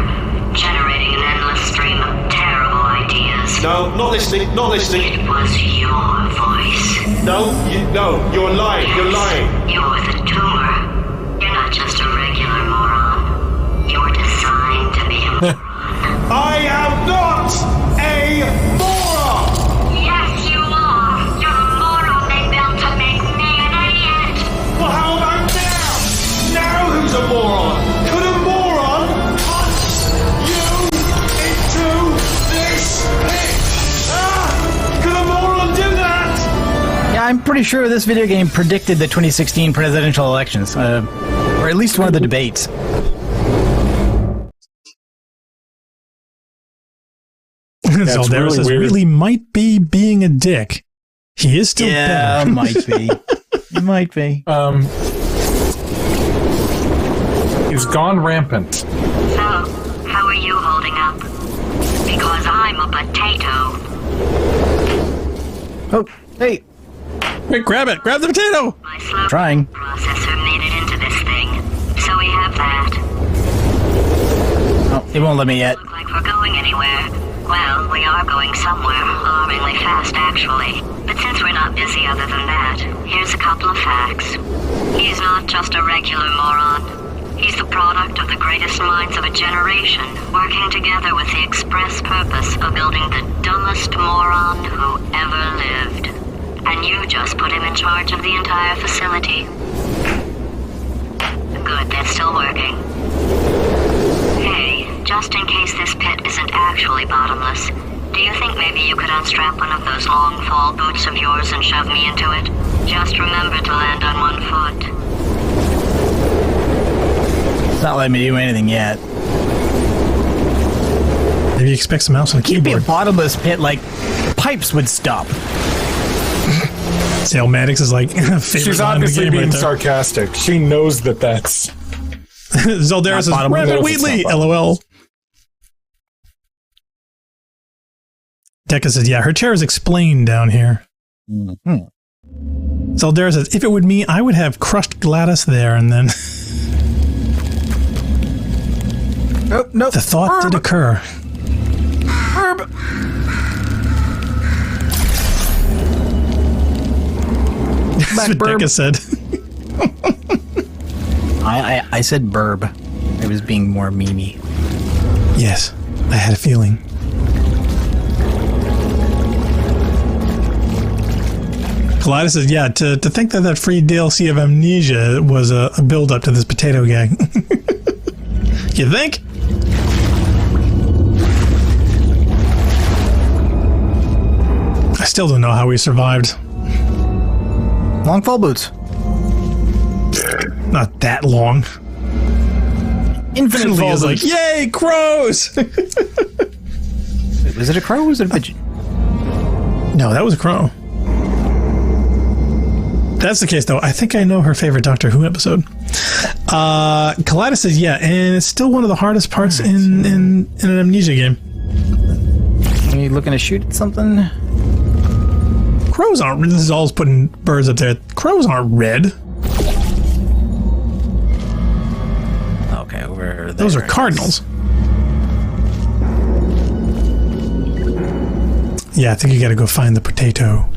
generating an endless stream of terrible ideas. No, not listening, not listening. It was your voice. No, you're lying, you're lying. You're the tumor. You're not just a regular moron. You're designed to be a moron. I am not a moron! Yes, you are. You're a moron they built to make me an idiot. Well, how about now? Now who's a moron? Could a moron punch you into this pit? Ah! Could a moron do that? Yeah, I'm pretty sure this video game predicted the 2016 presidential elections, or at least one of the debates. Zaldera really says weird. Wheatley might be being a dick. He is still better. Might be. It might be. He's gone rampant. So, how are you holding up? Because I'm a potato. Oh, hey, Wait, grab it! Grab the potato! My slow trying. processor made it into this thing. So we have that. Oh, it won't let me yet. Look like we're going anywhere. Well, we are going somewhere, alarmingly fast actually. But since we're not busy other than that, here's a couple of facts. He's not just a regular moron. He's the product of the greatest minds of a generation, working together with the express purpose of building the dumbest moron who ever lived. And you just put him in charge of the entire facility. Good, that's still working. Hey, just in case this pit isn't actually bottomless, do you think maybe you could unstrap one of those long fall boots of yours and shove me into it? Just remember to land on one foot. It's not letting me do anything yet. Maybe he expects a mouse on a Keep be a keyboard. bottomless pit, like pipes would stop. Sailmatics is like favorite She's line of the obviously game being right there. sarcastic. She knows that that's... Zaldera Not says, bottom, Rabbit knows it's Wheatley! not bottom. LOL. Deca says, yeah, her chair is explained down here. Zaldera says, if it were me, I would have crushed Gladys there and then... Oh, no. The thought did occur. Herb. That's what Burb. Deca said. I said burb. I was being more memey. Yes, I had a feeling. Gladys says, yeah, to think that that free DLC of Amnesia was a build-up to this potato gang. You think? I still don't know how we survived. Long fall boots. Not that long. Infinite Suddenly fall is like, boots. yay, crows! Was it a crow or was it a pigeon? No, that was a crow. That's the case, though. I think I know her favorite Doctor Who episode. Kaleidos says, yeah, and it's still one of the hardest parts in an Amnesia game. Are you looking to shoot at something? Crows aren't. This is always putting birds up there. Crows aren't red. Okay, over there. Those are cardinals. Yeah, I think you got to go find the potato.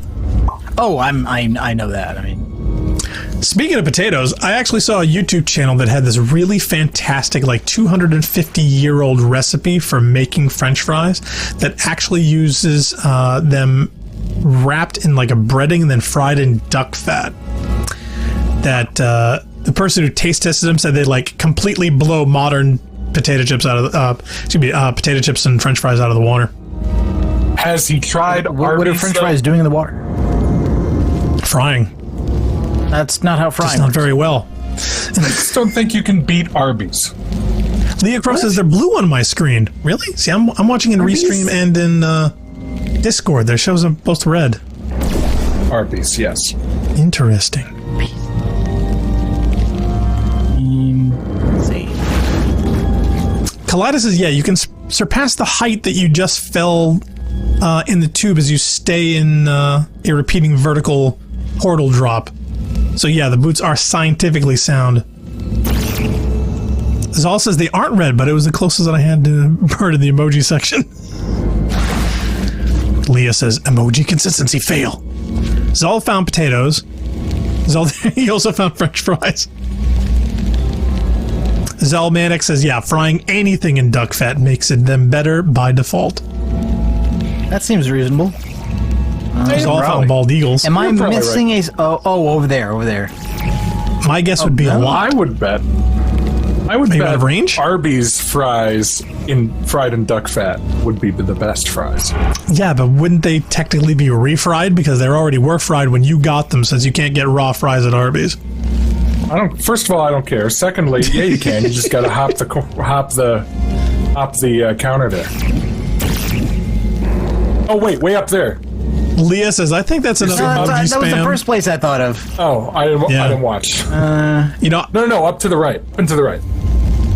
Oh, I know that. I mean, Speaking of potatoes, I actually saw a YouTube channel that had this really fantastic, like 250-year-old recipe for making French fries that actually uses them wrapped in like a breading and then fried in duck fat. That the person who taste tested them said they like completely blow modern potato chips out of potato chips and French fries out of the water. Has he tried? What are French fries doing in the water? Frying. That's not how frying Just not works. very well. I just don't think you can beat Arby's. Leah Cross says they're blue on my screen. Really? See, I'm watching in Arby's? Restream and in Discord. Their shows are both red. Arby's, yes. Interesting. Let's see. Kaleidos says, yeah, you can surpass the height that you just fell in the tube as you stay in a repeating vertical portal drop. So yeah, the boots are scientifically sound. Zal says they aren't red, but it was the closest that I had to bird in the emoji section. Leah says, emoji consistency fail. Zal found potatoes. Zal, he also found French fries. Zalmanic says, yeah, frying anything in duck fat makes them better by default. That seems reasonable. Zal found bald eagles. Am I missing a... Oh, over there. My guess would be a lot. I would bet. I would Maybe out bet of range? Arby's fries fried in duck fat would be the best fries. Yeah, but wouldn't they technically be refried because they already were fried when you got them, since you can't get raw fries at Arby's? First of all, I don't care. Secondly, yeah, you can. You just got to hop the counter there. Oh wait, way up there. Leah says, I think that's another emoji that spam. was the first place I thought of. Oh, I didn't watch. You know, No, up to the right. Up and to the right.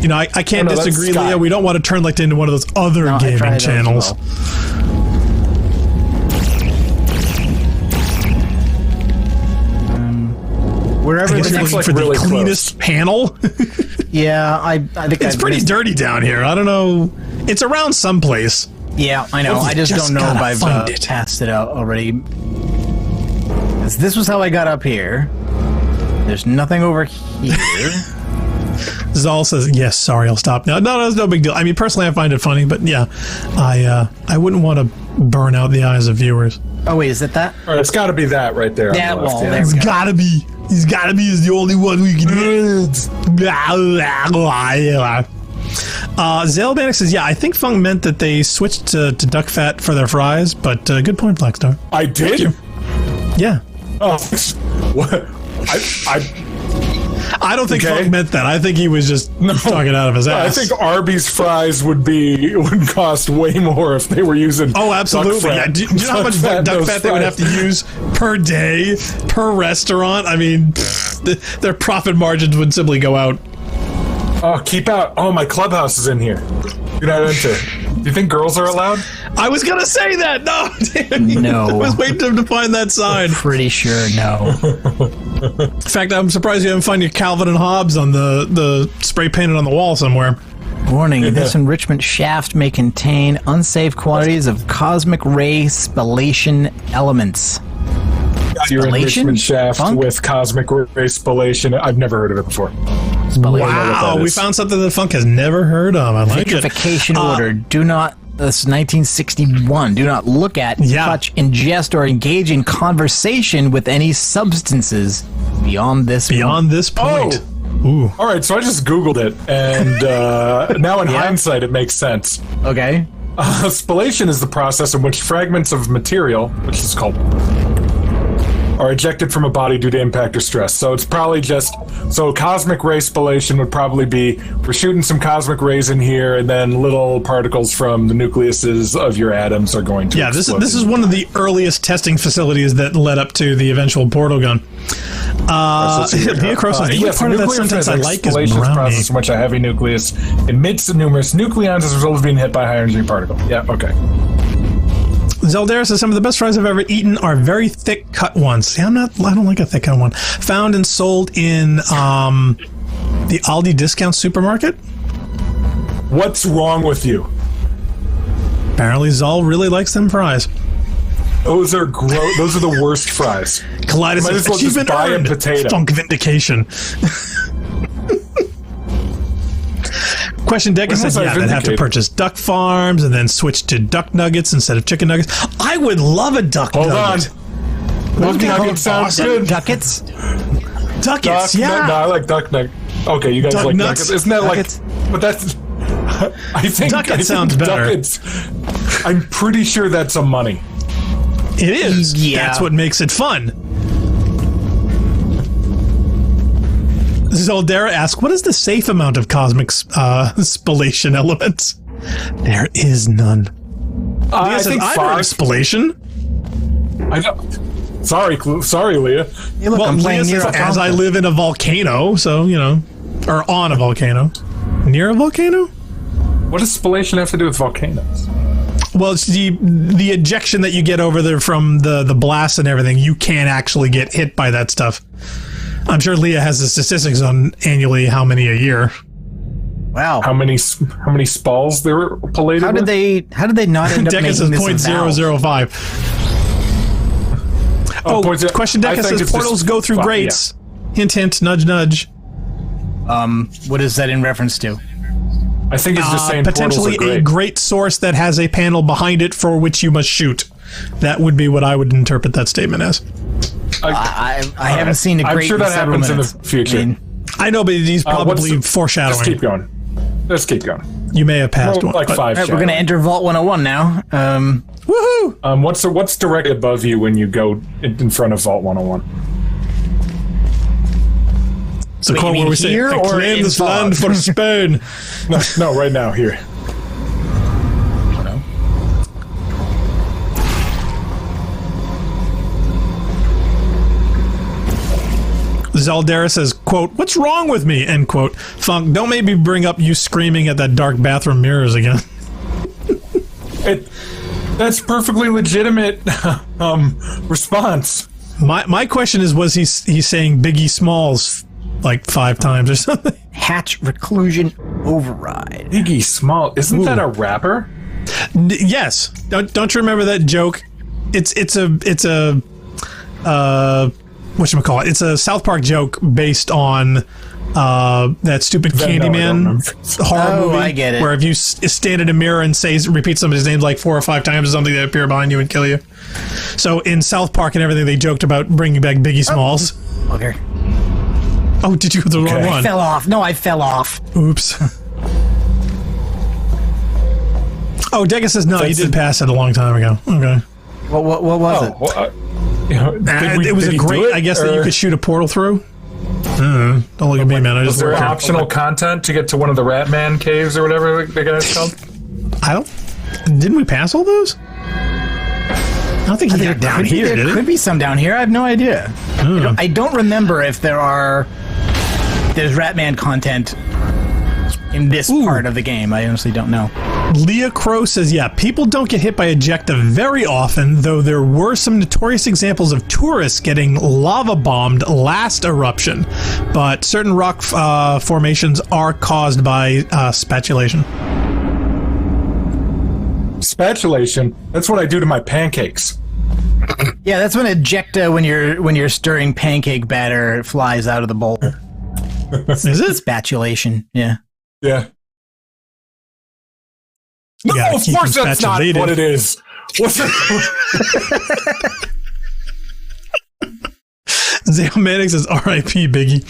You know, I can't that's disagree, Sky. Leah. We don't want to turn like into one of those other I tried gaming those channels. as Wherever I guess the you're next, looking for really the cleanest panel. yeah, I think It's pretty dirty down here. I don't know. It's around someplace. Yeah, I know. Well, you I just just don't know if gotta I've find it. passed it out already. 'Cause this was how I got up here. There's nothing over here. Zal says, yes, sorry, I'll stop now. No, it's no big deal. I mean, personally, I find it funny, but yeah, I wouldn't want to burn out the eyes of viewers. Oh, wait, is it that? All right, it's got to be that right there. That on the left, wall, yeah. there. He's gotta be. He's gotta be. He's the only one we can do. Zalbanic says, yeah, I think Funk meant that they switched to duck fat for their fries, but good point, Blackstar. I did? Yeah. Oh, what? I don't think Okay. Funk meant that. I think he was just talking out of his I ass. think Arby's fries would cost way more if they were using. Oh, absolutely. duck Yeah. fat. Do you know how much Duck duck those fat they would have to fries. use per day, per restaurant? I mean, their profit margins would simply go out. Oh, keep out! Oh, my clubhouse is in here. You're not enter. Do you think girls are allowed? I was gonna say that. No, damn it. No. I was waiting to find that sign. Pretty sure no. In fact, I'm surprised you haven't found your Calvin and Hobbes on the spray painted on the wall somewhere. Warning, this enrichment shaft may contain unsafe quantities of cosmic ray spallation elements. Your Spallation? enrichment shaft Funk? with cosmic ray spallation. I've never heard of it before. Wow, we found something that Funk has never heard of. I like it. Vitrification order. Do not. This is 1961. Do not look at, touch, ingest, or engage in conversation with any substances beyond this point. Ooh. All right, so I just Googled it, and now in hindsight, it makes sense. Okay. Spallation is the process in which fragments of material, which is called, are ejected from a body due to impact or stress. So it's probably cosmic ray spallation would probably be, we're shooting some cosmic rays in here, and then little particles from the nucleuses of your atoms are going to explode. This is one of the earliest testing facilities that led up to the eventual portal gun. Leah Crow says, the only part of that sentence I like is spallation brownie. process in which a heavy nucleus emits numerous nucleons as a result of being hit by a high energy particle. Yeah, okay. Zeldara says some of the best fries I've ever eaten are very thick cut ones. See, I don't like a thick cut one. Found and sold in the Aldi discount supermarket. What's wrong with you? Apparently Zal really likes them fries. Those are those are the worst fries. Kaleidoscope. Might as well just Achievement buy a earned. potato. Funk vindication. Question Decker When said, was I yeah, they'd have to vindicated? purchase duck farms and then switch to duck nuggets instead of chicken nuggets. I would love a duck Hold on. nugget. Duck nuggets sounds good. Duckets? Duckets, yeah. No, I like duck nugget. Okay, you guys Duck like nuts? nuggets. Isn't that Nuggets? like... But that's... I think Sounds better. Duckets, I'm pretty sure that's a money. It is. Yeah. That's what makes it fun. Zoldera asks, what is the safe amount of cosmic spallation elements? There is none. I think I've heard 5. of spallation. I don't... Sorry, Leah. Hey, look, Well, I'm playing Leah near says, a as I fountain. live in a volcano, so, you know, or on a volcano. Near a volcano? What does spallation have to do with volcanoes? Well, it's the ejection that you get over there from the blast and everything. You can't actually get hit by that stuff. I'm sure Leah has the statistics on annually how many a year. Wow. How many spalls they were pallated How did with? they not end up Deca making says this a valve? 0.005. Oh, question I Deca think says it's portals just go through 5, grates. Hint, hint, nudge, nudge. What is that in reference to? I think it's just saying Potentially portals are a great. great source that has a panel behind it for which you must shoot. That would be what I would interpret that statement as. I haven't seen a I'm great sure that happens in the minutes. future. I know, but he's probably foreshadowing. Let's keep going. Let's keep going. You may have passed Well, one. like but- 5. All right, we're going to enter Vault 101 now. Woohoo! What's directly above you when you go in front of Vault 101? It's a Wait, quote you mean where we say, here I or claim in this Vault? land for Spain. No, right now, here. Zaldera says, quote, what's wrong with me, end quote. Funk, don't make me bring up you screaming at that dark bathroom mirrors again. That's perfectly legitimate response. My question is, was he saying Biggie Smalls like 5 times or something? Hatch Reclusion Override. Iggy Small, isn't that a rapper? Yes. Don't you remember that joke? It's a whatchamacallit? It's a South Park joke based on that stupid Candyman horror movie. I get it. Where if you stand in a mirror and repeat somebody's name like 4 or 5 times or something, they appear behind you and kill you. So in South Park and everything, they joked about bringing back Biggie Smalls. Okay. Oh, did you go the wrong I one? fell off. No, I fell off. Oops. Oh, Deca says no. You did pass it a long time ago. Okay. What was it? Well, It was a great. I guess that you could shoot a portal through. Don't look at me, man. I Was just there work here. optional content to get to one of the Ratman caves or whatever the guy's called? I don't. Didn't we pass all those? I don't think he got down here, did There it? could be some down here. I have no idea. I don't remember if there's Ratman content in this part of the game. I honestly don't know. Leah Crow says, yeah, people don't get hit by ejecta very often, though there were some notorious examples of tourists getting lava bombed last eruption, but certain rock formations are caused by spatulation. Spatulation? That's what I do to my pancakes. Yeah, that's when ejecta, when you're stirring pancake batter, flies out of the bowl. Is it? Spatulation. Yeah. Yeah. No, gotta of keep course them that's not spatulated. what it is. What's it? Zeomanic says, R.I.P. Biggie.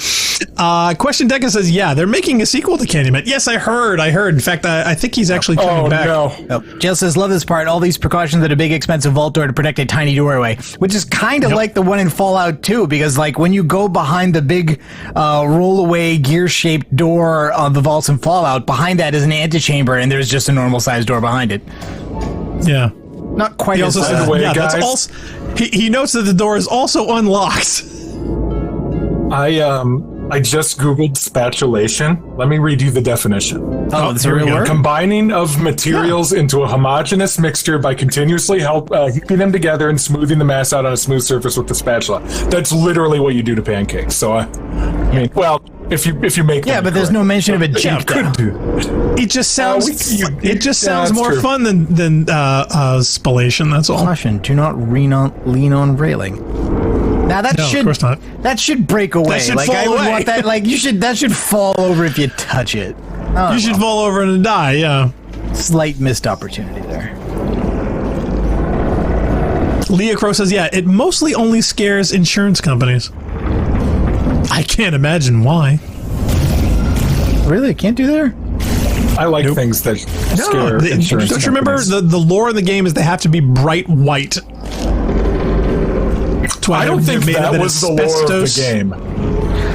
Question Deca says, yeah, they're making a sequel to Candyman. Yes, I heard. In fact, I think he's actually coming back. No. Jill says, love this part. All these precautions at a big expensive vault door to protect a tiny doorway, which is kind of like the one in Fallout 2, because like when you go behind the big roll-away gear-shaped door of the vaults in Fallout, behind that is an antechamber, and there's just a normal-sized door behind it. Yeah. Not quite He as... also says, way, yeah, that's guys. also... He notes that the door is also unlocked. I just Googled spatulation. Let me read you the definition. Oh, that's a here we real go. word? Combining of materials into a homogeneous mixture by continuously heaping them together and smoothing the mass out on a smooth surface with the spatula. That's literally what you do to pancakes. So, if you make Yeah, them but there's correct. no mention of a Yeah, jump could down. do that. It just sounds that's more true. fun than spallation. That's all. Caution, do not lean on railing. Now that No, of should course not. that should break away. should like fall I would away. want that. Like that should fall over if you touch it. Oh, You should fall over and die. Yeah. slight missed opportunity there. Leah Crow says, yeah, it mostly only scares insurance companies. I can't imagine why. Really, it can't do there. I like things that scare insurance Don't you remember companies. the lore in the game is they have to be bright white. That's why I don't they're think made that of was the lore of the asbestos. game.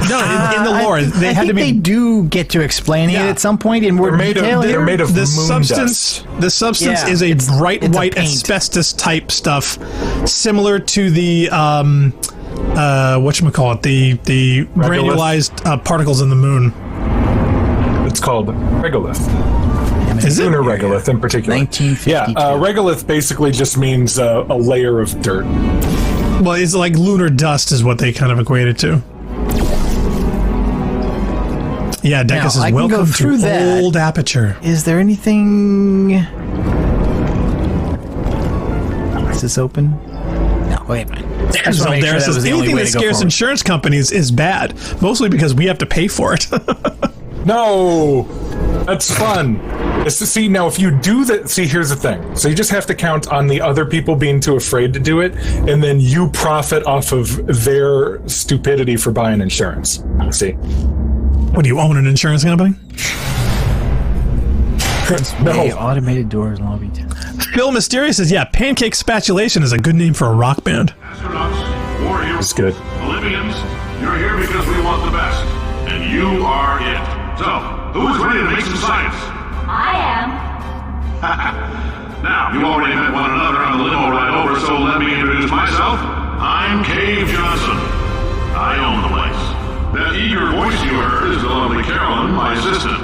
No, in the lore, they had to they be. do get to explaining it Yeah. at some point in more They're made of- detail. they're here. made of The moon substance, dust. the substance Yeah, is a it's bright a white paint. asbestos type stuff, similar to the whatchamacallit, the granulized particles in the moon. It's called regolith. Is it? Lunar regolith in particular. 1952. Yeah, regolith basically just means a layer of dirt. Well, it's like lunar dust is what they kind of equate it to. Yeah, Now, Deca says, I can go welcome through to that. Old Aperture. Is there anything? Is this open? No, wait a minute. I just wanna make sure that was the only anything way that to go scares forward. insurance companies is bad, mostly because we have to pay for it. No, that's fun. See, now if you do that, see, here's the thing. So you just have to count on the other people being too afraid to do it, and then you profit off of their stupidity for buying insurance. See? What, do you own an insurance company? Hey, automated doors, lobby. Phil Mysterious says, yeah, Pancake Spatulation is a good name for a rock band. Astronauts, warriors, It's good. Olympians, you're here because we want the best, and you are it. So, who's ready to make some science? I am. Now, you already met one another on the limo ride over, so let me introduce myself. I'm Cave Johnson. I own the place. That eager voice you heard is the lovely Carolyn, my assistant.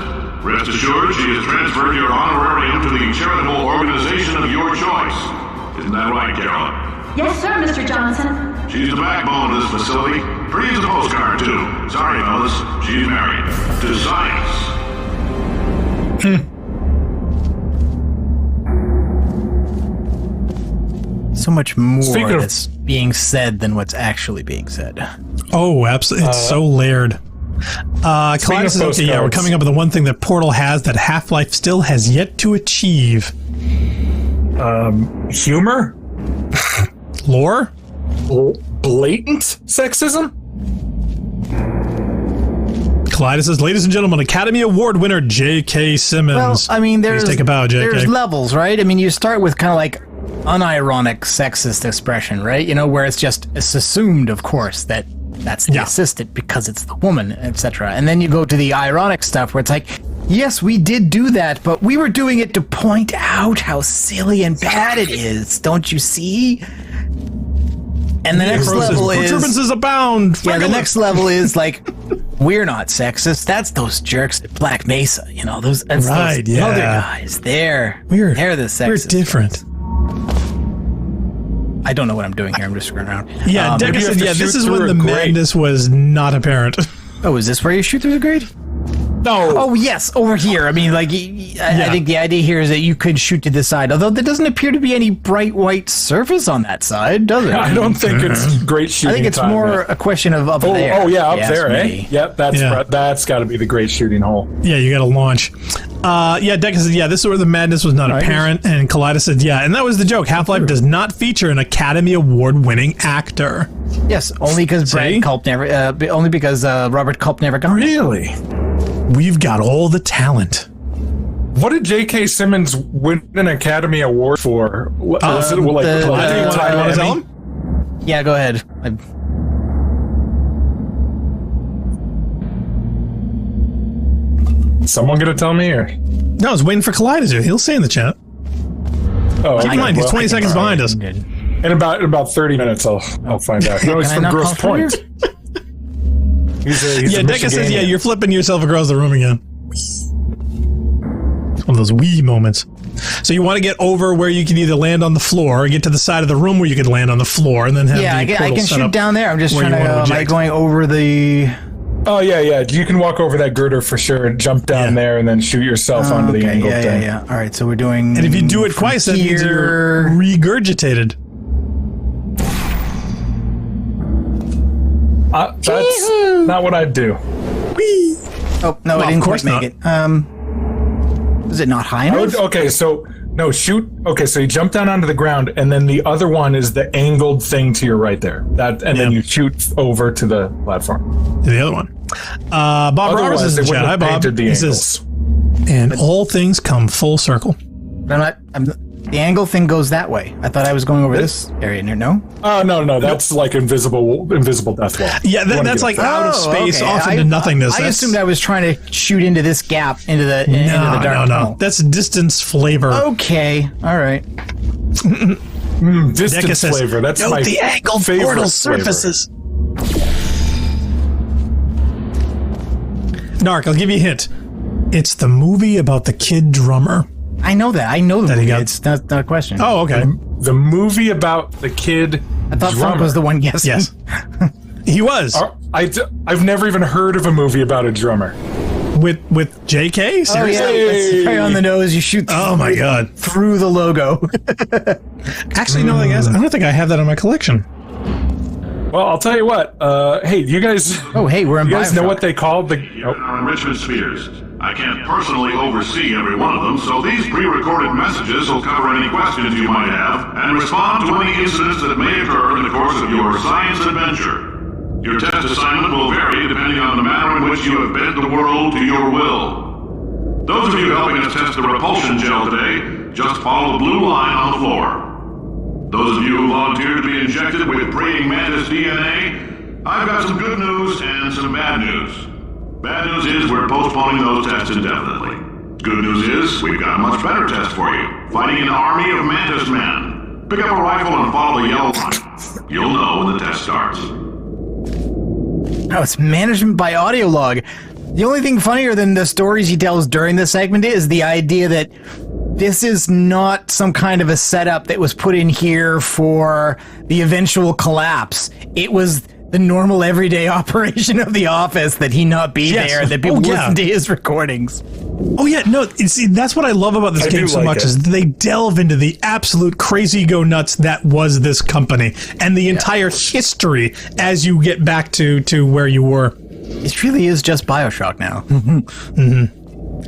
Rest assured, she has transferred your honorarium to the charitable organization of your choice. Isn't that right, Carolyn? Yes, sir, Mr. Johnson. She's the backbone of this facility. Pretty as a postcard, too. Sorry, fellas. She's married. To science. So much more Speaking of- that's being said than what's actually being said. Oh, absolutely. It's so layered. Kalai of says, okay, yeah, we're postcards. coming up with the one thing that Portal has that Half-Life still has yet to achieve. Humor? Lore? Blatant sexism? Kalai says, ladies and gentlemen, Academy Award winner J.K. Simmons. Well, I mean, Please take a bow, J.K. there's levels, right? I mean, you start with kind of like unironic sexist expression, right? You know, where it's assumed, of course, that that's the assistant because it's the woman, etc. And then you go to the ironic stuff where it's like, yes, we did do that, but we were doing it to point out how silly and bad it is. Don't you see? And the next Crow says, level is perturbances abound. yeah, the Regular. next level is like, we're not sexist. That's those jerks at Black Mesa. You know, those other guys. They're the sexist. We're different. I don't know what I'm doing here. I'm just screwing around. Yeah, maybe Deca you have said, to yeah, this shoot is when through the a grate. madness was not apparent. Oh, is this where you shoot through the grate? No. Oh, yes, over here. I mean, like, I think the idea here is that you could shoot to this side, although there doesn't appear to be any bright white surface on that side, does it? I don't think it's great shooting. I think it's time, more man. a question of up there. Oh yeah, up Yes, there, me. eh? Yep, that's got to be the great shooting hole. Yeah, you got to launch. Yeah, Deca said, yeah, this is where the madness was not apparent. And Kaleidos said, yeah, and that was the joke. Half-Life does not feature an Academy Award-winning actor. Yes, only because See? only because Robert Culp never got it. Really? We've got all the talent. What did J.K. Simmons win an Academy Award for? Was it like the- Daytime wanna tell Emmy? him? Yeah, go ahead. Someone gonna tell me? Or? No, I was waiting for Kaleidos to. He'll say in the chat. Oh, Keep in mind, he's well, 20 seconds behind us. in about 30 minutes, I'll find out. No, he's Can I from not Grosse call Point. He's Yeah, a Deca says, yeah, Michiganian. you're flipping yourself across the room again. It's one of those wee moments. So you want to get over where you can either land on the floor or get to the side of the room where you could land on the floor and then have Yeah, the I portal can set shoot up down there. I'm just where trying you to wanna go. Am I eject. going over the? Oh, yeah. You can walk over that girder for sure and jump down there and then shoot yourself onto the angle thing. Yeah. All right, so we're doing... And if you do it twice, that means you're regurgitated. That's not what I'd do. Whee! Oh, no, I didn't quite make it. Was it not high enough? Shoot. Okay, so you jump down onto the ground, and then the other one is the angled thing to your right there. Then you shoot over to the platform. To the other one. Bob Roberts is in the chat. Hi, Bob. He says, and all things come full circle. The angle thing goes that way. I thought I was going over this area. No? Oh, no. That's like invisible death wall. Yeah, that's like out of space, off into nothingness. I assumed I was trying to shoot into this gap, into the dark tunnel. That's distance flavor. Okay. All right. Distance flavor. That's my the angled favorite portal surfaces. Narc, I'll give you a hint. It's the movie about the kid drummer. I know that. I know the movie. It's not a question. Oh, okay. The movie about the kid I thought Frank was the one guessing. Yes. He was. I've never even heard of a movie about a drummer. With JK? Seriously? Oh, yeah. That's right on the nose. You shoot my God. Through the logo. Actually, no, I don't think I have that in my collection. Well, I'll tell you what. Hey, you guys... Oh, hey, we're in You guys know what they call the... Enrichment spheres. I can't personally oversee every one of them, so these pre-recorded messages will cover any questions you might have and respond to any incidents that may occur in the course of your science adventure. Your test assignment will vary depending on the manner in which you have bent the world to your will. Those of you helping us test the repulsion gel today, just follow the blue line on the floor. Those of you who volunteered to be injected with praying mantis DNA, I've got some good news and some bad news. Bad news is we're postponing those tests indefinitely. Good news is we've got a much better test for you. Fighting an army of mantis men. Pick up a rifle and follow the yellow line. You'll know when the test starts. Oh, it's management by audio log. The only thing funnier than the stories he tells during this segment is the idea that this is not some kind of a setup that was put in here for the eventual collapse. It was the normal everyday operation of the office that he not be there, that people listen to his recordings. Oh yeah, no, see, that's what I love about this game so much is they delve into the absolute crazy go nuts that was this company and the entire history as you get back to where you were. It really is just BioShock now.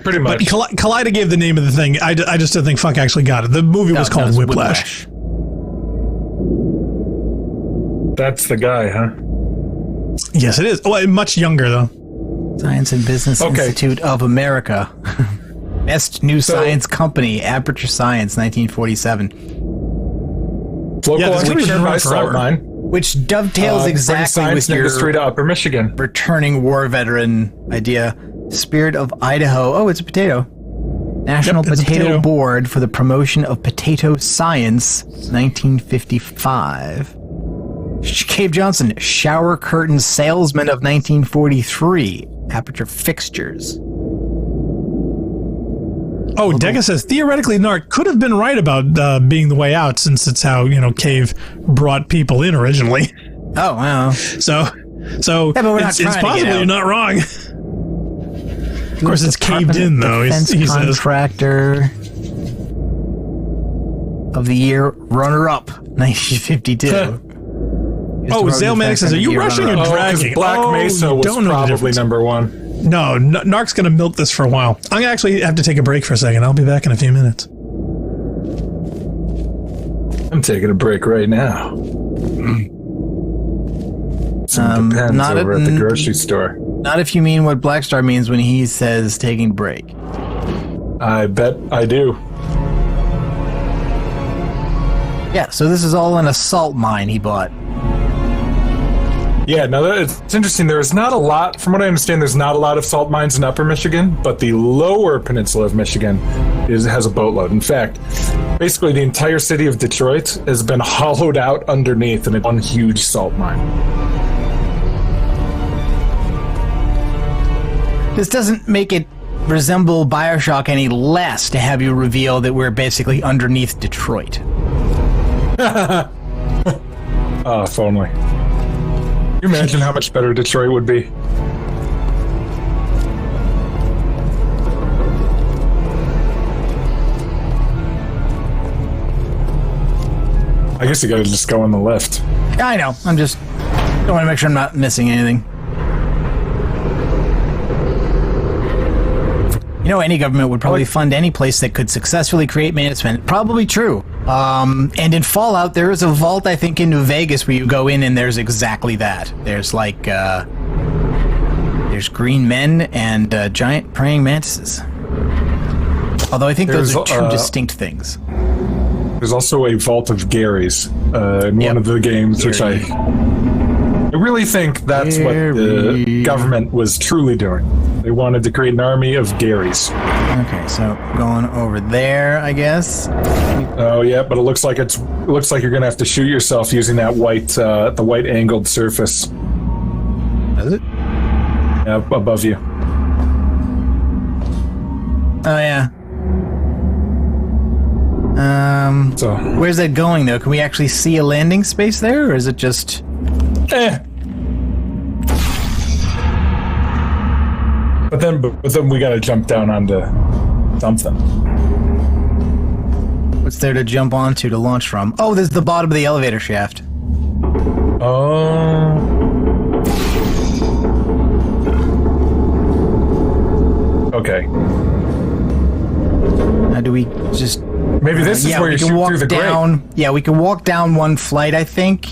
Pretty much. But Kaleida gave the name of the thing. I just didn't think Funk actually got it. The movie was called Whiplash. That's the guy, huh? Yes, it is. Well, much younger, though. Science and Business Institute of America. Best New Science Company, Aperture Science, 1947. Which dovetails exactly with your industry to Upper Michigan. Returning war veteran idea. Spirit of Idaho. Oh, it's a potato. National Potato Board for the Promotion of Potato Science, 1955. Cave Johnson, shower curtain salesman of 1943. Aperture fixtures. Oh, Deca says theoretically Narc could have been right about being the way out, since it's how Cave brought people in originally. Oh wow! So yeah, but it's possible you're not wrong. Of course, it's caved in though. He contractor of the year, runner-up, 1952. Zale Manic says, are you rushing or dragging? Black Mesa was probably number one. No, Narc's going to milk this for a while. I'm going to actually have to take a break for a second. I'll be back in a few minutes. I'm taking a break right now. Some Depends over at the grocery store. Not if you mean what Blackstar means when he says taking a break. I bet I do. Yeah, so this is all an assault mine he bought. Yeah, no, it's interesting. There's not a lot, from what I understand, there's not a lot of salt mines in Upper Michigan, but the lower peninsula of Michigan has a boatload. In fact, basically the entire city of Detroit has been hollowed out underneath in one huge salt mine. This doesn't make it resemble BioShock any less to have you reveal that we're basically underneath Detroit. Oh, if only. Can you imagine how much better Detroit would be? I guess you gotta just go on the lift. Yeah, I know. I'm just don't want to make sure I'm not missing anything. You know, any government would probably fund any place that could successfully create management. Probably true. And in Fallout, there is a vault, I think, in New Vegas where you go in and there's exactly that. There's like, there's green men and giant praying mantises. Although I think those are two distinct things. There's also a vault of Garys in one of the games, which I really think that's what the government was truly doing. They wanted to create an army of Garys. Okay, so going over there, I guess. Oh yeah, but it looks like you're gonna have to shoot yourself using that the white angled surface. Does it? Yeah, above you. Oh yeah. So where's that going though? Can we actually see a landing space there, or is it just? But then we gotta jump down onto something. What's there to jump onto to launch from? Oh, there's the bottom of the elevator shaft. Oh. Okay. How do we just? Maybe this is where you shoot through the grate. Yeah, we can walk down one flight, I think.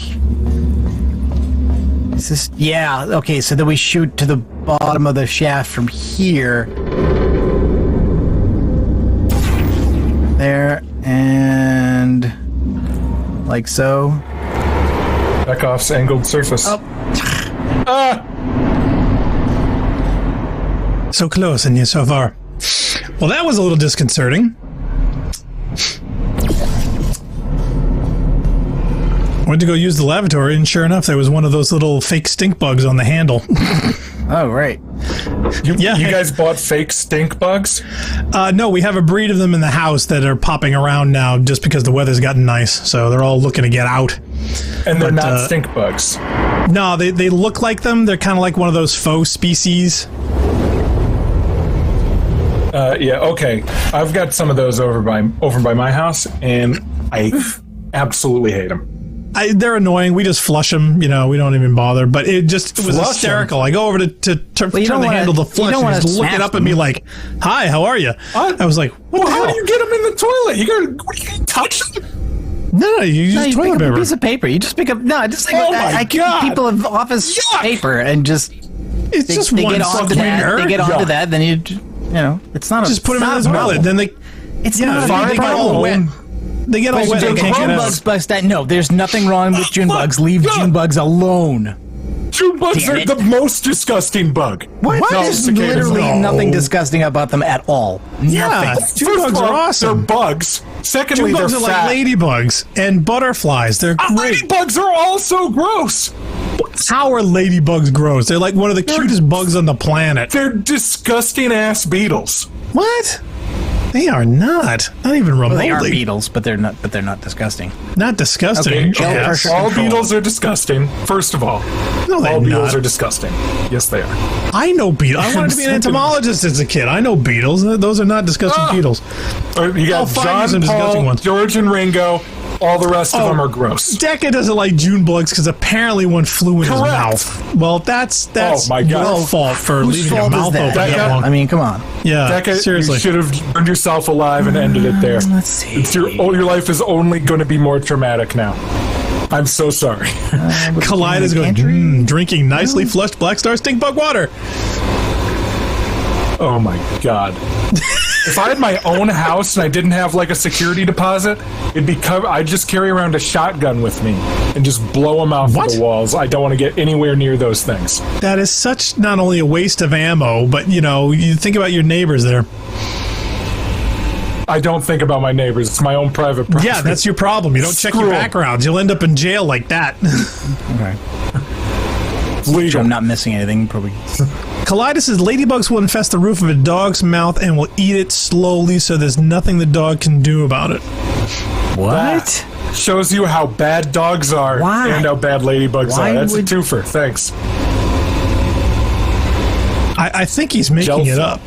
Is this? Yeah. Okay, so then we shoot to the bottom of the shaft from here. There and like so. Chekhov's angled surface. Oh. So close and yet so far. Well, that was a little disconcerting. Went to go use the lavatory, and sure enough, there was one of those little fake stink bugs on the handle. Oh, right. You guys bought fake stink bugs? No, we have a breed of them in the house that are popping around now just because the weather's gotten nice, so they're all looking to get out. And they're not stink bugs? No, they look like them. They're kind of like one of those faux species. Yeah, okay. I've got some of those over by my house, and I absolutely hate them. They're annoying. We just flush them. You know, we don't even bother. But it was hysterical. I go over to turn the handle to flush, and he's looking up at me like, "Hi, how are you?" I was like, "What? How do you get them in the toilet? You gotta touch them." No, you use toilet paper. A piece of paper. You just pick up. No, just like I give people of office paper and just. It's just one get onto that. They get onto that. Then you know, it's not just put them in his wallet. Then they. It's not a problem. They get all wet. They can't get out. No, there's nothing wrong with June bugs. Leave June bugs alone. June bugs are the most disgusting bug. What? There's literally nothing disgusting about them at all. Yeah, June bugs are awesome. They're bugs. Secondly, June bugs are like ladybugs and butterflies. They're great. Ladybugs are also gross. How are ladybugs gross? They're like one of the cutest bugs on the planet. They're disgusting ass beetles. What? They are not even remotely. Well, they are beetles, but they're not disgusting. Not disgusting. Okay, all beetles are disgusting. First of all, no, all beetles are disgusting. Yes, they are. I know beetles. I wanted to be an entomologist as a kid. I know beetles. Those are not disgusting beetles. You got John, Paul, George, and Ringo. All the rest of them are gross. Decca doesn't like June bugs because apparently one flew in his mouth. Well, that's your fault for leaving your mouth open that long. I mean, come on. Yeah, Decca, seriously. You should have burned yourself alive and ended it there. Let's see. Your life is only going to be more traumatic now. I'm so sorry. Collide is going, drinking nicely flushed Black Star stink bug water. Oh my god. If I had my own house and I didn't have like a security deposit, it'd be I'd just carry around a shotgun with me and just blow them out of the walls. I don't want to get anywhere near those things. That is such not only a waste of ammo, but you think about your neighbors there. I don't think about my neighbors. It's my own private property. Yeah, that's your problem. You don't check your backgrounds. You'll end up in jail like that. Okay. Legal. I'm not missing anything, probably. Colitis says ladybugs will infest the roof of a dog's mouth and will eat it slowly, so there's nothing the dog can do about it. What? That shows you how bad dogs are and how bad ladybugs are. That's a twofer. Thanks. I think he's making it up.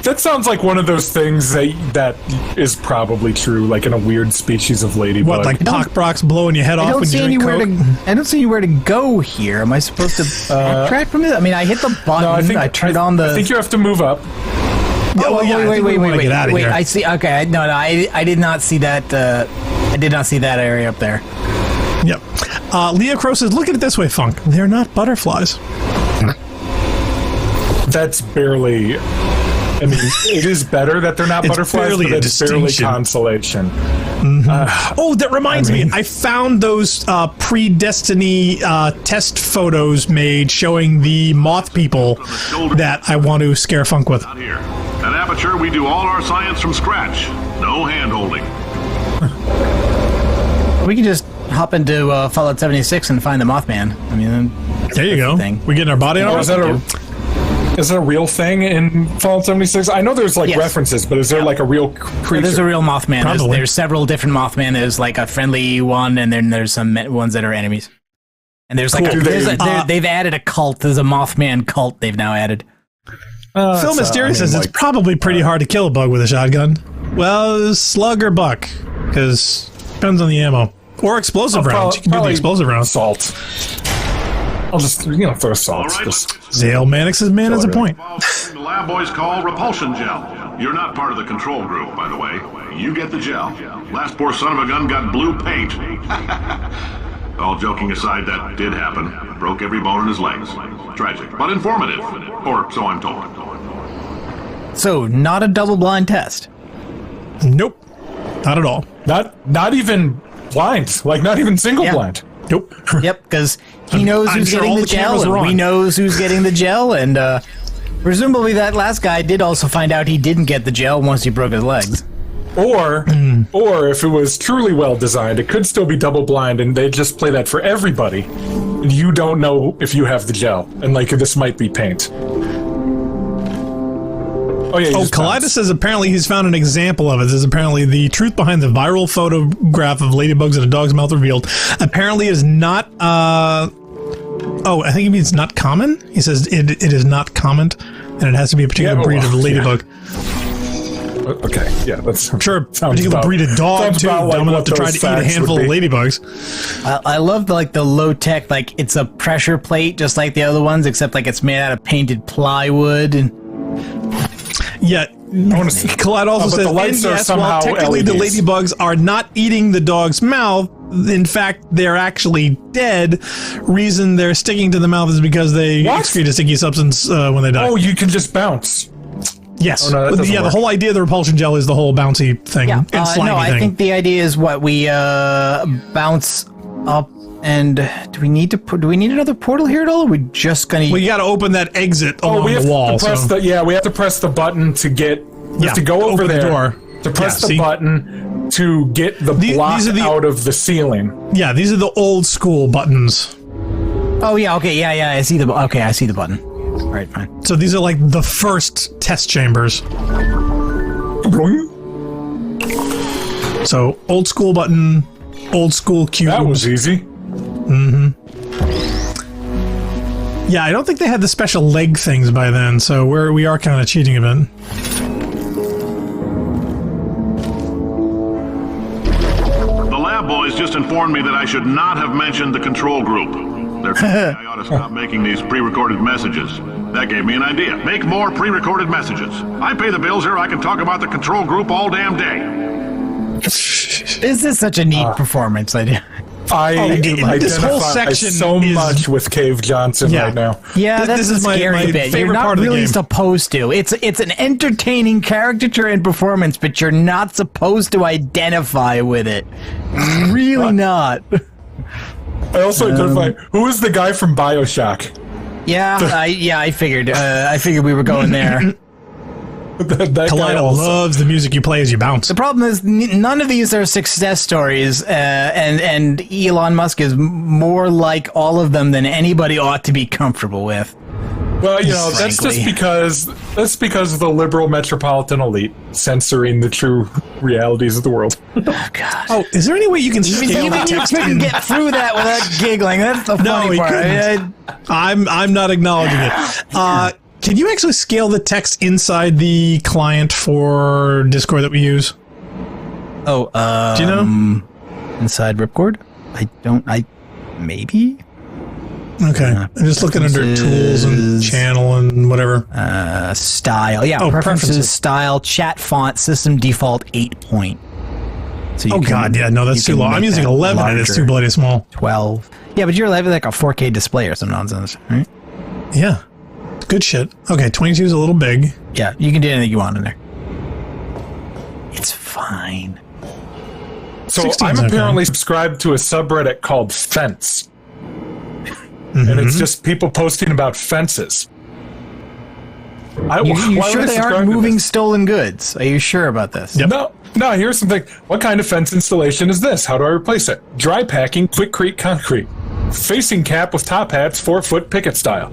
That sounds like one of those things that is probably true, like in a weird species of ladybug. What, like Pockbrock's blowing your head off when you drink Coke? I don't see anywhere to go here. Am I supposed to backtrack from it? I mean, I hit the button. No, I turned on the. I think you have to move up. Wait. Get out of here. I see. Okay, no, I did not see that. I did not see that area up there. Yep. Leo Crow says, look at it this way, Funk. They're not butterflies. That's barely... I mean, it is better that they're not butterflies, but it's barely consolation. Mm-hmm. That reminds me. I found those pre-Destiny test photos made showing the moth people that I want to scare Funk with. Out here. At Aperture, we do all our science from scratch. No hand-holding. We can just hop into Fallout 76 and find the Mothman. I mean, there you go. We getting our body on. Is that a real thing in Fallout 76? I know there's references, but is there like a real creature? There's a real Mothman. There's several different Mothman. There's like a friendly one, and then there's some ones that are enemies. And there's like they've added a cult. There's a Mothman cult they've now added. Phil Mysterious says it's probably pretty hard to kill a bug with a shotgun. Well, slug or buck, because depends on the ammo. Or explosive rounds. You can do the explosive rounds. Salt. I'll just, throw salt. Right, Zale Mannix says, man, has a point. The lab boys call repulsion gel. You're not part of the control group, by the way. You get the gel. Last poor son of a gun got blue paint. All joking aside, that did happen. Broke every bone in his legs. Tragic, but informative. Or so I'm told. So, not a double-blind test? Nope. Not at all. Not even blind. Like, not even single blind. Nope. Yep, because he knows who's getting the gel, and we knows who's getting the gel, and presumably that last guy did also find out he didn't get the gel once he broke his legs. Or if it was truly well designed, it could still be double blind, and they just play that for everybody. And you don't know if you have the gel, and like this might be paint. Kaleidos says apparently he's found an example of it. This is apparently the truth behind the viral photograph of ladybugs in a dog's mouth revealed. Apparently is not, I think he means not common. He says it is not common, and it has to be a particular breed of ladybug. Yeah. Okay, yeah, that's... I'm sure a particular breed of dog, too, dumb enough to try to eat a handful of ladybugs. I love the low-tech, like, it's a pressure plate, just like the other ones, except, like, it's made out of painted plywood, and... Yeah, Collide also says, while technically LEDs. The ladybugs are not eating the dog's mouth, in fact, they're actually dead. Reason they're sticking to the mouth is because they excrete a sticky substance when they die. Oh, you can just bounce. Yes. Oh, no, the whole idea of the repulsion gel is the whole bouncy thing. Yeah. And slimy I thing. think the idea is we bounce up. And do we need another portal here at all? Or are we just gonna? We got to open that exit along the wall. We have to press the button to get. We have to go over there the door to press the button to get the block out of the ceiling. Yeah, these are the old school buttons. Oh yeah, okay, yeah. I see the button. All right, fine. So these are like the first test chambers. So old school button, old school cube. That was easy. Mm-hmm. Yeah, I don't think they had the special leg things by then, so we are kind of cheating a bit. The lab boys just informed me that I should not have mentioned the control group. They're telling me I ought to stop making these pre-recorded messages. That gave me an idea. Make more pre-recorded messages. I pay the bills here. I can talk about the control group all damn day. This is such a neat performance. This whole section so much with Cave Johnson right now. Yeah, that's the scary bit. You're not really supposed to. It's an entertaining caricature and performance, but you're not supposed to identify with it. Really not. I also identify who is the guy from BioShock. Yeah, I figured. I figured we were going there. that Kaleido loves the music you play as you bounce. The problem is none of these are success stories, and Elon Musk is more like all of them than anybody ought to be comfortable with. Well, that's just because of the liberal metropolitan elite censoring the true realities of the world. Oh God! Oh, is there any way you can scale the text? You couldn't get through that without giggling. That's the funny part. I'm not acknowledging it. Can you actually scale the text inside the client for Discord that we use? Oh, do you know? Inside Ripcord? Maybe? Okay. I'm just looking under tools and channel and whatever. Style. Yeah, preferences, style, chat font, system default 8 point. So no, that's too long. I'm using 11 and it's too bloody small. 12. Yeah, but you're having like a 4K display or some nonsense, right? Yeah. Good shit. Okay, 22 is a little big. Yeah, you can do anything you want in there. It's fine. So I'm apparently subscribed to a subreddit called Fence. And it's just people posting about fences. You sure they aren't moving stolen goods? Are you sure about this? Yep. No, here's something. What kind of fence installation is this? How do I replace it? Dry packing, quickcrete concrete. Facing cap with top hats, 4-foot picket style.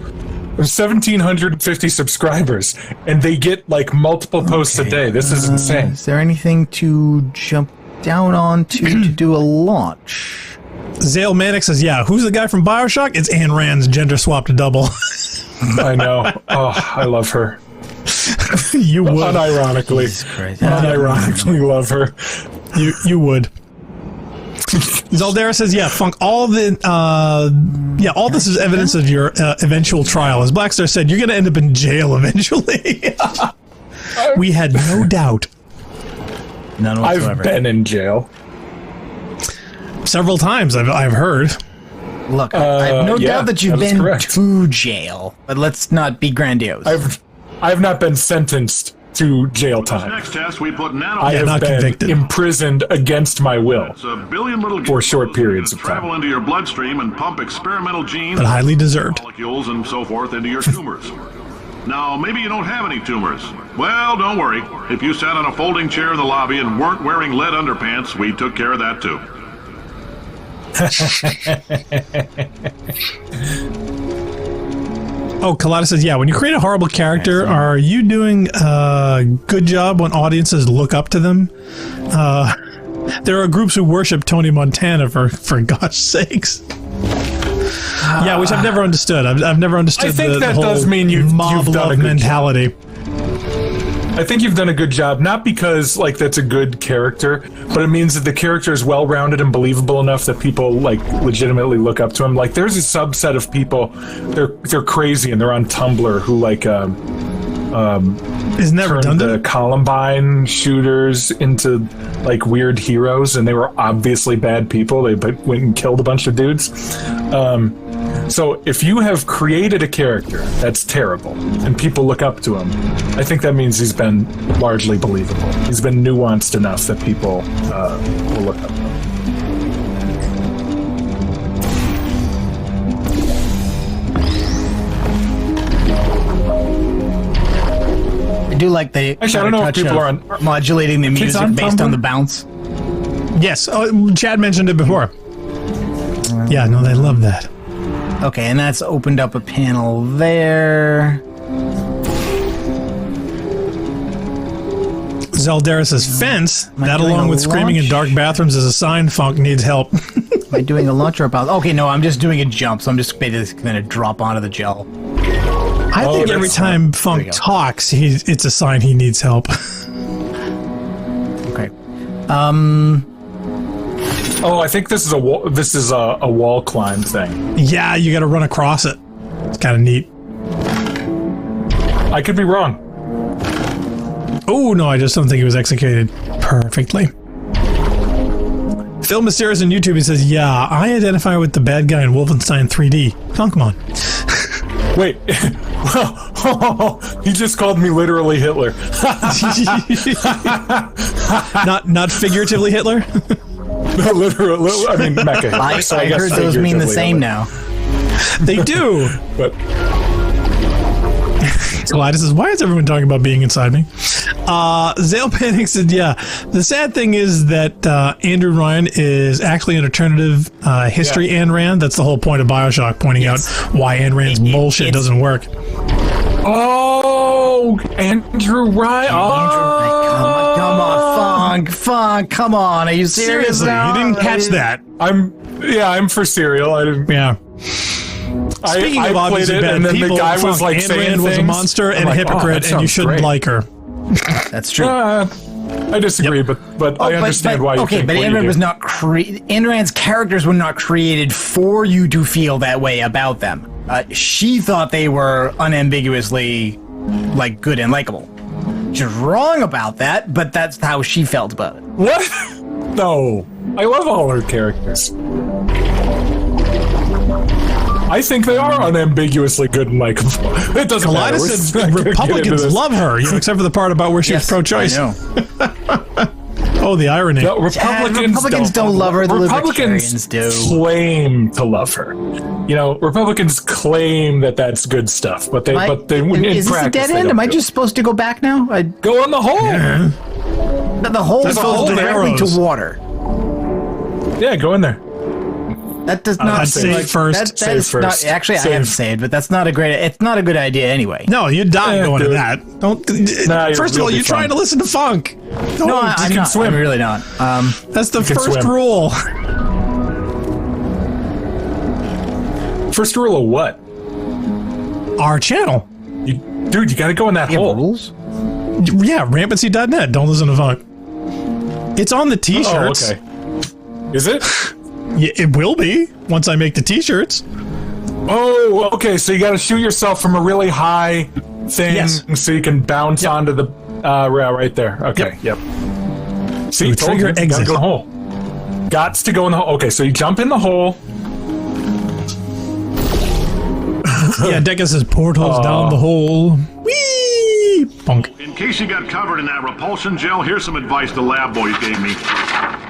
There's 1,750 subscribers, and they get like multiple posts a day. This is insane. Is there anything to jump down on to do a launch? Zale Manic says, yeah, who's the guy from Bioshock? It's Ayn Rand's gender swapped double. I know. Oh, I love her. You would. Unironically. Unironically love her. You would. Zaldera says, yeah, Funk, all this is evidence of your eventual trial. As Blackstar said, you're going to end up in jail eventually. We had no doubt. None whatsoever. I've been in jail. Several times, I've heard. Look, I have no doubt that you've been to jail, but let's not be grandiose. I've not been sentenced to jail time. Next test, we put nano. I have been convicted. Imprisoned against my will. It's a billion little for short periods of time. Travel into your bloodstream and pump experimental genes, but highly deserved, molecules and so forth into your tumors. Now, maybe you don't have any tumors. Well, don't worry. If you sat on a folding chair in the lobby and weren't wearing lead underpants, we took care of that too. Oh, Colada says, yeah, when you create a horrible character, are you doing a good job when audiences look up to them? There are groups who worship Tony Montana for gosh sakes. Yeah, which I've never understood. I've never understood. I think that whole does mean you've mob done love a good mentality. Job. I think you've done a good job, not because like that's a good character, but it means that the character is well-rounded and believable enough that people like legitimately look up to him. Like there's a subset of people, they're crazy and they're on Tumblr who like isn't that redundant? The Columbine shooters into like weird heroes, and they were obviously bad people. They went and killed a bunch of dudes. So if you have created a character that's terrible and people look up to him, I think that means he's been largely believable. He's been nuanced enough that people will look up to him. I do like the actually, I don't know if people are on modulating the music based on the bounce. Yes, Chad mentioned it before. Yeah, no, they love that. Okay, and that's opened up a panel there. Zeldera says, fence, that along with screaming in dark bathrooms is a sign Funk needs help. Am I doing a launch or a bounce? Okay, no, I'm just doing a jump, so I'm just basically going to drop onto the gel. I think every time Funk talks, it's a sign he needs help. Okay. Oh, I think this is a wall climb thing. Yeah, you got to run across it. It's kind of neat. I could be wrong. Oh no, I just don't think it was executed perfectly. Phil Mysterious on YouTube, he says, "Yeah, I identify with the bad guy in Wolfenstein 3D." Oh, come on. Wait. He just called me literally Hitler. Not figuratively Hitler. No, literally. I mean, Mecha. I heard those mean the same now. They do. But Gladys says, "Why is everyone talking about being inside me?" Zale Panic said, "Yeah, the sad thing is that Andrew Ryan is actually an alternative history Ayn Rand. That's the whole point of Bioshock, pointing out why Ayn Rand's bullshit doesn't work." Oh, Andrew Ryan. Oh, come on, Funk, come on. Are you serious? Seriously, you didn't catch that. I'm for cereal. I didn't. Yeah. Speaking of obviously bad and then people, the guy was Funk, like Ayn saying Rand was a things. monster and a I'm like, hypocrite, that and you sounds shouldn't great. like her. That's true. I disagree, but I understand why you okay, think but what Ayn you Rand do. was not Ayn Rand's characters were not created for you to feel that way about them. She thought they were unambiguously like good and likable. She's wrong about that, but that's how she felt about it. What? No. I love all her characters. I think they are unambiguously good and likable. It doesn't matter. Kalida said Republicans love her, except for the part about where she was pro-choice. I know. Oh, the irony. No, Republicans don't love her. The Republicans Libertarians do. claim to love her. Republicans claim that that's good stuff, but they in is this a practice, dead end? Am I just supposed to go back now? go in the hole? Yeah. The hole There's a hole goes with directly arrows. to water. Yeah, go in there. That does not I'd seem save like first. That is Save not first. actually. I Save. have saved, but that's not a great. It's not a good idea anyway. No, you die Yeah, going to dude. that. Don't. Nah, First of all, you'll be you're trying fine. to listen to funk. No, Don't. I'm can not. swim. I'm really not. That's the can first swim. rule. First rule of what? Our channel. Dude, you got to go in that You have hole. rules? Yeah, rampancy.net. Don't listen to funk. It's on the Oh, t-shirts. okay. Is it? Yeah, it will be once I make the t-shirts. Oh, okay. So you got to shoot yourself from a really high thing, Yes. so you can bounce onto the right there. Okay. Yep. See, So told trigger you, gotta exit. go in the hole. Gots to go in the hole. Okay, so you jump in the hole. Yeah, Deca says portals down the hole. Whee! Punk. In case you got covered in that repulsion gel, here's some advice the lab boys gave me.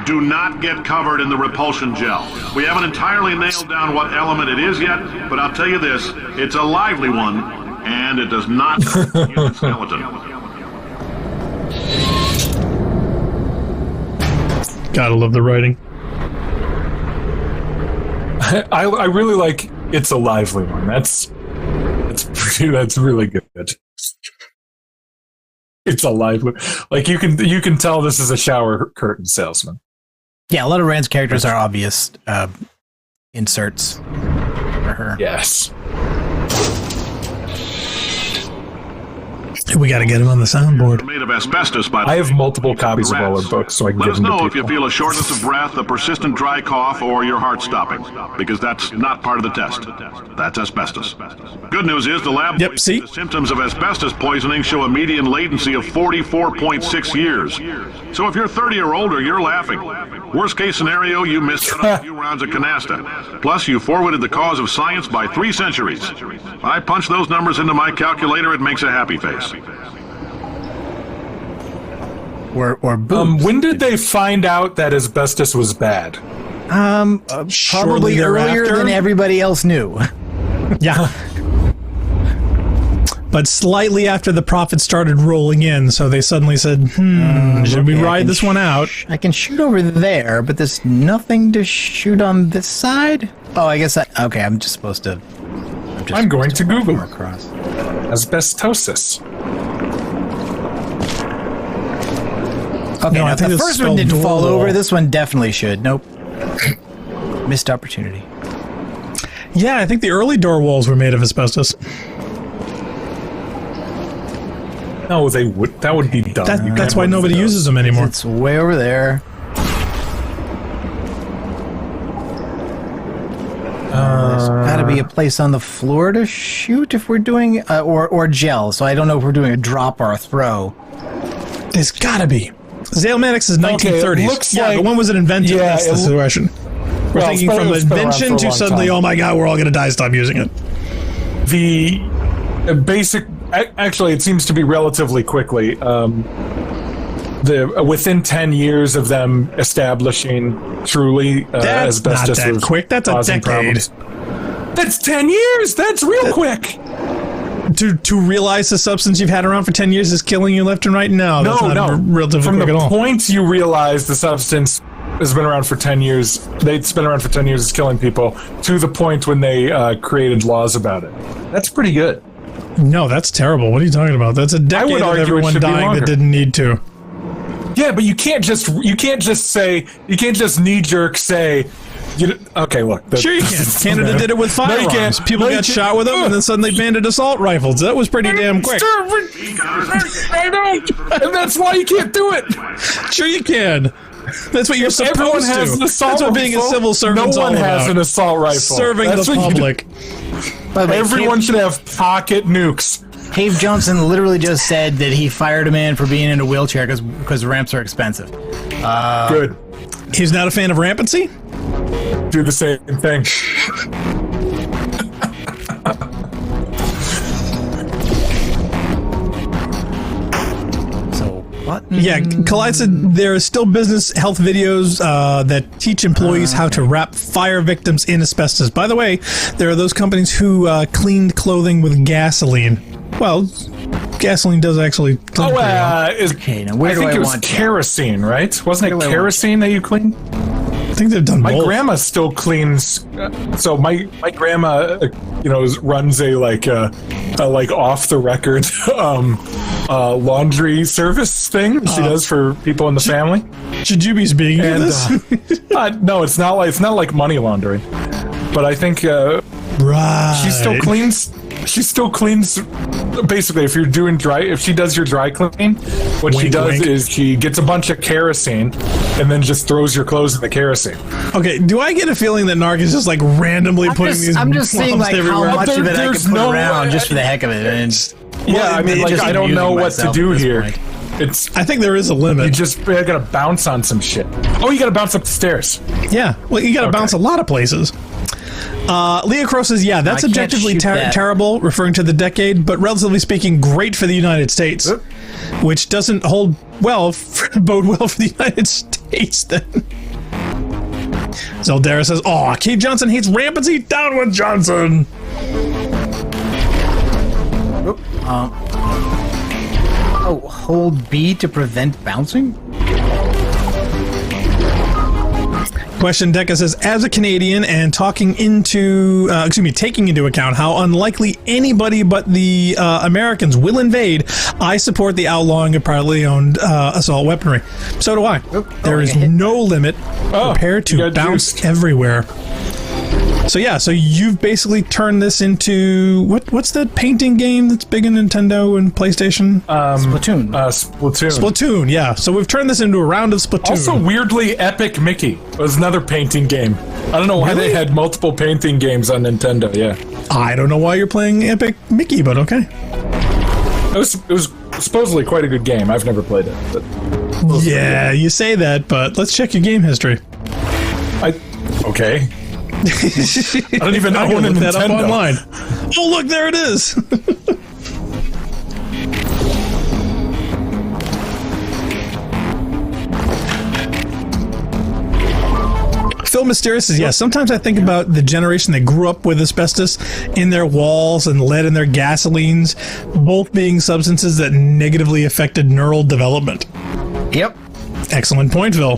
Do not get covered in the repulsion gel. We haven't entirely nailed down what element it is yet, but I'll tell you this, it's a lively one, and it does not hurt the human skeleton. Gotta love the writing. I really like it's a lively one. That's really good. It's a lively, like you can tell this is a shower curtain salesman. Yeah, a lot of Rand's characters are obvious inserts for her. Yes. We gotta get him on the soundboard. Made of asbestos, by the I have way. multiple copies of all her books, so I can Let give us them to know people. if you feel a shortness of breath, a persistent dry cough, or your heart stopping, because that's not part of the test. That's asbestos. Good news is the lab Yep, see? the symptoms of asbestos poisoning show a median latency of 44.6 years. So if you're 30 or older, you're laughing. Worst case scenario, you missed a few rounds of canasta. Plus, you forwarded the cause of science by 3 centuries. I punch those numbers into my calculator, it makes a happy face. Or boobs. When did they find out that asbestos was bad? Probably Shortly earlier thereafter? than everybody else knew. Yeah. But slightly after the profits started rolling in, so they suddenly said, should we Okay, I ride can this one out? I can shoot over there, but there's nothing to shoot on this side. Oh, I guess okay. I'm just supposed to. I'm going to Google across. asbestosis. Okay, No, I now, think the it's first one spelled didn't fall door over. wall. This one definitely should. Nope. Missed opportunity. Yeah, I think the early door walls were made of asbestos. No, they would. That would be dumb. You That's can't why look nobody for those. uses them anymore. It's way over there. There's got to be a place on the floor to shoot if we're doing or gel. So I don't know if we're doing a drop or a throw. There's gotta be. Zalemanix is 1930s. looks yeah, like- but when was it invented? Yeah, That's the it- situation. We're Well, thinking it's from been around invention for a to long suddenly, time. oh my god, we're all gonna die, stop using it. The basic. Actually, it seems to be relatively quickly. Within 10 years of them establishing truly That's not asbestos that was quick. That's a causing decade. problems. That's 10 years. That's real quick. To realize the substance you've had around for 10 years is killing you left and right? No, that's not relatively From quick the at all. point you realize the substance has been around for 10 years, it's been around for 10 years, is killing people, to the point when they created laws about it. That's pretty good. No, that's terrible. What are you talking about? That's a decade of argue it everyone should be dying longer. that didn't need to. Yeah, but you can't just knee jerk say Okay, look. Sure you can. Canada did it with firearms. People got shot with them, and then suddenly banned assault rifles. That was pretty damn quick. I know, and that's why you can't do it. Sure you can. That's what you're supposed Everyone to. has an assault That's what being a rifle. civil servant's No one all has about. an assault rifle. Serving That's the what you do. public. By the way, Everyone should have pocket nukes. Cave Johnson literally just said that he fired a man for being in a wheelchair because ramps are expensive. Good. He's not a fan of rampancy? Do the same thing. So what? Yeah, Collide said there are still business health videos that teach employees how to wrap fire victims in asbestos. By the way, there are those companies who cleaned clothing with gasoline. Well, gasoline does actually clean pretty well. Okay, now where I do think I it was want to? kerosene, right? Wasn't it Where do I want kerosene that you cleaned? I think they've done My both. grandma still cleans. So my grandma, runs a like off the record laundry service thing she does for people in the family. Should you be speaking of this? No, it's not like money laundering, but I think Right. she still cleans. She still cleans. Basically, if she does your dry cleaning, what she Wink, does wink. is she gets a bunch of kerosene and then just throws your clothes in the kerosene. Okay, do I get a feeling that Narc is just like randomly putting these I'm just seeing lumps like everywhere? how much of it I There's can put no- around just for the heck of it. And Yeah, I mean, it's like just I don't know amusing what to myself do at this here. point. It's I think there is a you limit. just gotta bounce on some shit. Oh, you gotta bounce up the stairs. Yeah, well, you got to bounce a lot of places. Leah Crow says, yeah, that's I can't objectively shoot that. terrible, referring to the decade, but relatively speaking, great for the United States, which doesn't bode well for the United States, then. Zeldara says, oh, Cave Johnson hates rampancy, down with Johnson! Hold B to prevent bouncing? Question Deca says, as a Canadian and taking into account how unlikely anybody but the Americans will invade, I support the outlawing of privately owned assault weaponry. So do I. There is no limit. Prepare you to got bounce juiced. everywhere. So yeah, so you've basically turned this into what's that painting game that's big in Nintendo and PlayStation? Splatoon. Splatoon. Splatoon, yeah. So we've turned this into a round of Splatoon. Also, weirdly, Epic Mickey was another painting game. I don't know why they had multiple painting games on Nintendo. Yeah, I don't know why you're playing Epic Mickey, but okay. it was supposedly quite a good game. I've never played it. But Yeah, you say that, but let's check your game history. Okay. I don't even I can own a look that up Nintendo. online. Oh, look, there it is. Phil Mysterious says, yeah, sometimes I think about the generation that grew up with asbestos in their walls and lead in their gasolines, both being substances that negatively affected neural development. Yep. Excellent point, Phil.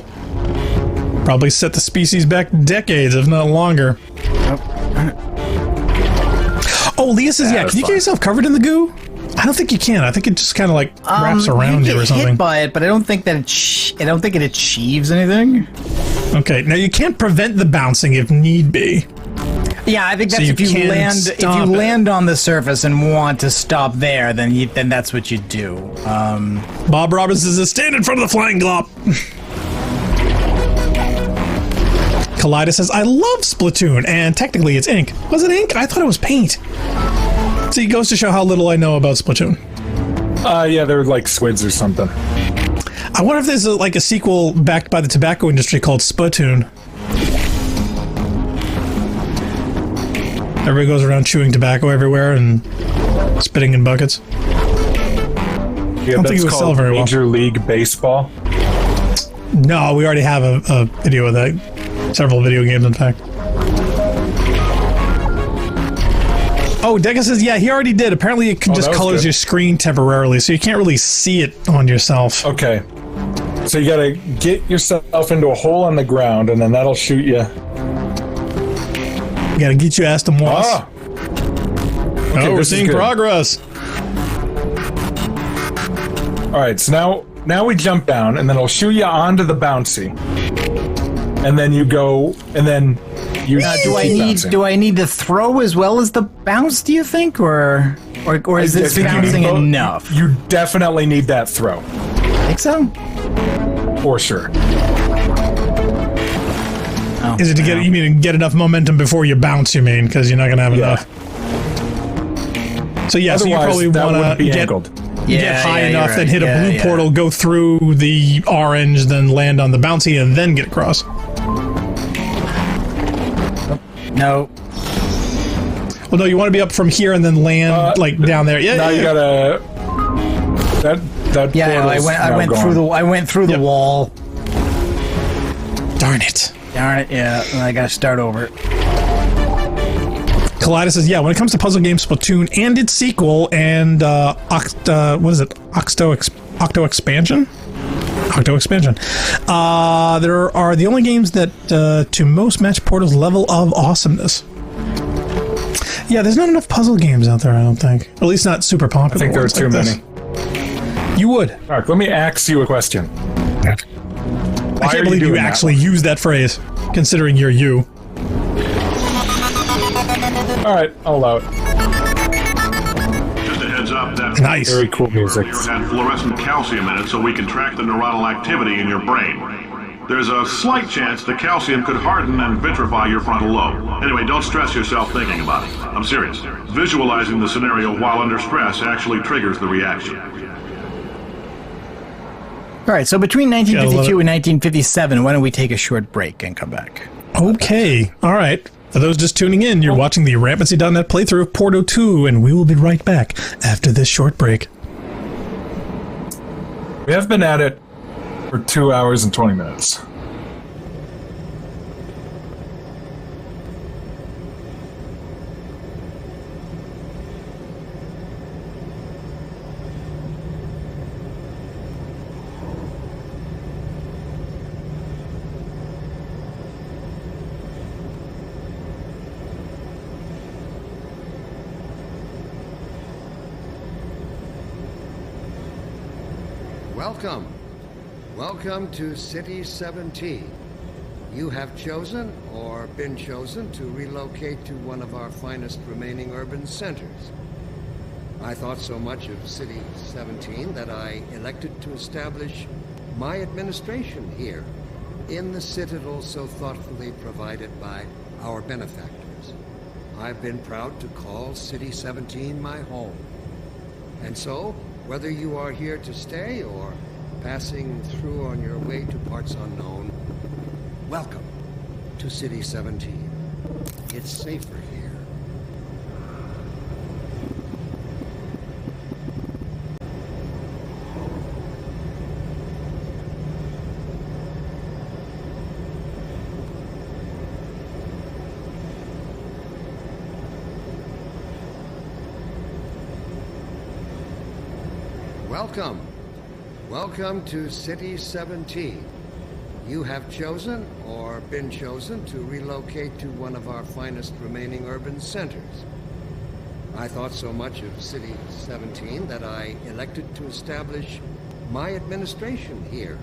Probably set the species back decades, if not longer. Oh, Leah says, yeah, can you get yourself covered in the goo? I don't think you can. I think it just kind of like wraps around you or Hit something. by it, but I don't think that I don't think it achieves anything. Okay, now you can't prevent the bouncing if need be. Yeah, I think So that's you if you can stop it. land on the surface and want to stop there, then that's what you do. Bob Roberts says, stand in front of the flying glop. Kaleida says, I love Splatoon, and technically it's ink. Was it ink? I thought it was paint. See, it goes to show how little I know about Splatoon. Yeah, they're like squids or something. I wonder if there's a sequel backed by the tobacco industry called Splatoon. Everybody goes around chewing tobacco everywhere and spitting in buckets. Yeah, don't think it would sell very well. Major League Baseball. No, we already have a video of that. Several video games, in fact. Oh, Deca says, yeah, he already did. Apparently it just that was colors good. your screen temporarily, so you can't really see it on yourself. Okay. So you gotta get yourself into a hole on the ground, and then that'll shoot you. You gotta get your ass to moss. Ah! Oh, we're this is seeing good. progress. All right, so now we jump down, and then it'll shoot you onto the bouncy. and then you go, and then you. Do I need to throw as well as the bounce? Do you think, or is this bouncing enough? You definitely need that throw. Think so? For sure. Oh, Is it to get? You mean to get enough momentum before you bounce? You mean because you're not going to have enough. So yeah, so you probably want to get high enough, then hit a blue portal, go through the orange, then land on the bouncy, and then get across. No. Well, no, you want to be up from here and then land like down there. Yeah. Now you gotta. That. Yeah, I went through the wall. Darn it. Yeah, and I gotta start over. Kaleidos says, yeah, when it comes to puzzle games, Splatoon and its sequel and Octo Expansion? Octo Expansion. There are the only games that to most match Portal's level of awesomeness. Yeah, there's not enough puzzle games out there, I don't think. At least not super popular. I think there are too many. You would. All right, let me ask you a question. I can't believe you actually use that phrase, considering you're you. All right, I'll allow it. Just a heads up, that Nice. Very cool music. had fluorescent calcium in it so we can track the neuronal activity in your brain. There's a slight chance the calcium could harden and vitrify your frontal lobe. Anyway, don't stress yourself thinking about it. I'm serious. Visualizing the scenario while under stress actually triggers the reaction. All right, so between 1952 and 1957, why don't we take a short break and come back? Okay. All right. For those just tuning in, you're watching the Rampancy.net playthrough of Portal 2, and we will be right back after this short break. We have been at it for 2 hours and 20 minutes. Welcome to City 17. You have chosen or been chosen to relocate to one of our finest remaining urban centers. I thought so much of City 17 that I elected to establish my administration here, in the citadel so thoughtfully provided by our benefactors. I've been proud to call City 17 my home. And so, whether you are here to stay or passing through on your way to parts unknown, welcome to City 17. It's safer here. Welcome to City 17. You have chosen or been chosen to relocate to one of our finest remaining urban centers. I thought so much of City 17 that I elected to establish my administration here,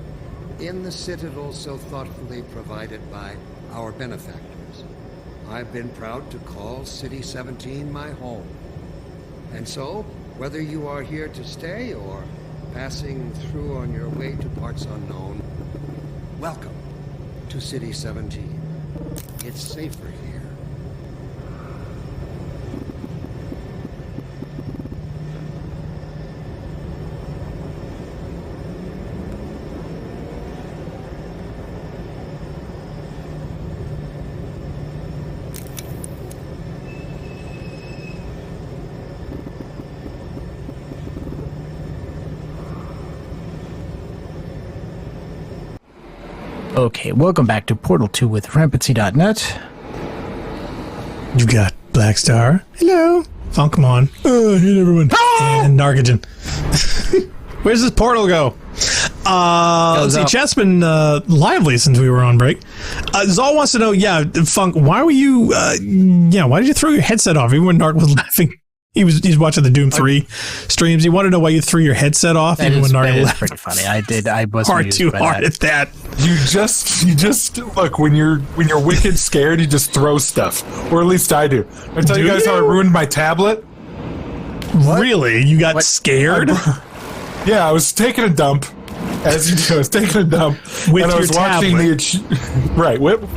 in the citadel so thoughtfully provided by our benefactors. I've been proud to call City 17 my home. And so, whether you are here to stay or passing through on your way to parts unknown, welcome to City 17. It's safer here. Okay, welcome back to Portal 2 with Rampancy.net. You got Black Star. Hello. Funkmon. Hit everyone. And Nargagen. Where's this portal go? Let's see. Chat's been lively since we were on break. Zal wants to know, Funk, why were you, why did you throw your headset off even when Narc was laughing He's watching the Doom 3 streams. He wanted to know why you threw your headset off That even is, when that Nardi is left. pretty funny. I was Hard too hard at that. You just look when you're wicked scared, you just throw stuff, or at least I do. I tell you guys how I ruined my tablet. Really? You got scared? Yeah, I was taking a dump. As you do, I was taking a dump, With and I your was watching